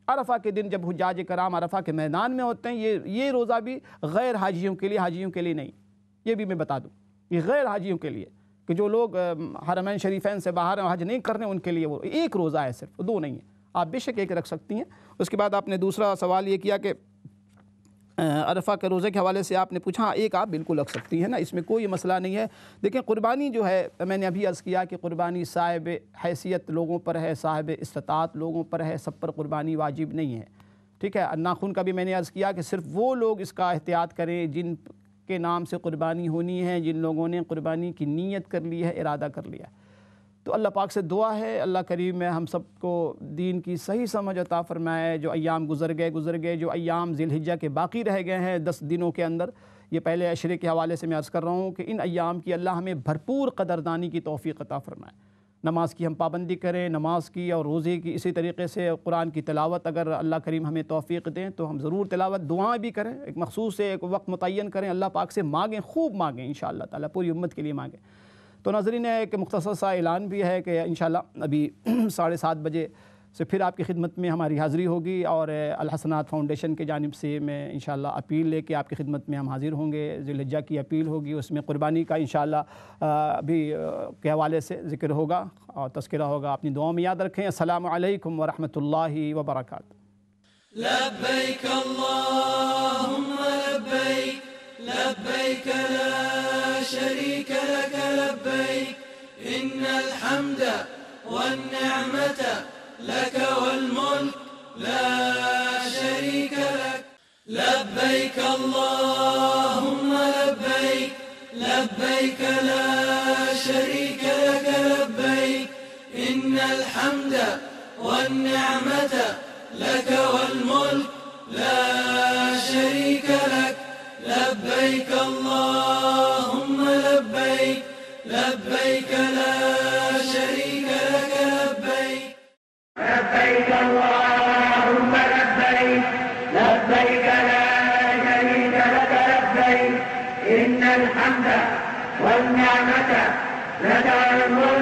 عرفہ کے دن جب حجاج کرام عرفہ کے میدان میں ہوتے ہیں, یہ روزہ بھی غیر حاجیوں کے لیے, حاجیوں کے لیے نہیں. یہ بھی میں بتا دوں, یہ غیر حاجیوں کے لیے کہ جو لوگ حرمین شریفین سے باہر حج نہیں کرنے ان کے لیے وہ ایک روزہ ہے, صرف 2 نہیں ہے. آپ بے شک ایک رکھ سکتی ہیں. اس کے بعد آپ نے دوسرا سوال یہ کیا کہ عرفہ کے روزے کے حوالے سے آپ نے پوچھا, ایک آپ بالکل رکھ سکتی ہیں نا, اس میں کوئی مسئلہ نہیں ہے. دیکھیں قربانی جو ہے, میں نے ابھی عرض کیا کہ قربانی صاحب حیثیت لوگوں پر ہے, صاحب استطاعت لوگوں پر ہے, سب پر قربانی واجب نہیں ہے. ٹھیک ہے. ناخن کا بھی میں نے عرض کیا کہ صرف وہ لوگ اس کا احتیاط کریں جن کے نام سے قربانی ہونی ہے, جن لوگوں نے قربانی کی نیت کر لی ہے, ارادہ کر لیا. تو اللہ پاک سے دعا ہے اللہ کریم میں ہم سب کو دین کی صحیح سمجھ عطا فرمائے. جو ایام گزر گئے, جو ایام ذی الحجہ کے باقی رہ گئے ہیں 10 دنوں کے اندر, یہ پہلے عشرے کے حوالے سے میں عرض کر رہا ہوں کہ ان ایام کی اللہ ہمیں بھرپور قدردانی کی توفیق عطا فرمائے. نماز کی ہم پابندی کریں, نماز کی اور روزے کی, اسی طریقے سے قرآن کی تلاوت اگر اللہ کریم ہمیں توفیق دیں تو ہم ضرور تلاوت, دعائیں بھی کریں, ایک مخصوص سے ایک وقت متعین کریں, اللہ پاک سے مانگیں, خوب مانگیں انشاءاللہ تعالیٰ, پوری امت کے لیے مانگیں. تو ناظرین ایک مختصر سا اعلان بھی ہے کہ انشاءاللہ ابھی 7:30 بجے سے پھر آپ کی خدمت میں ہماری حاضری ہوگی اور الحسنات فاؤنڈیشن کے جانب سے میں انشاءاللہ اپیل لے کے آپ کی خدمت میں ہم حاضر ہوں گے. ذی الحجہ کی اپیل ہوگی, اس میں قربانی کا انشاءاللہ ابھی کے حوالے سے ذکر ہوگا اور تذکرہ ہوگا. اپنی دعاؤں میں یاد رکھیں. السلام علیکم ورحمۃ اللہ وبرکاتہ. لبیک اللہم لبیک لبیک لا شریک لک لبیک ان الحمد والنعمت لك والملك لا شريك لك لبيك اللهم لبيك لبيك لا شريك لك لبيك إن الحمد والنعمة لك والملك لا شريك لك لبيك اللهم لبيك لبيك لا شريك لك لبيك لبيك اللهم لبيك لبيك لا شريك لك لبيك إن الحمد والنعمة لك والملك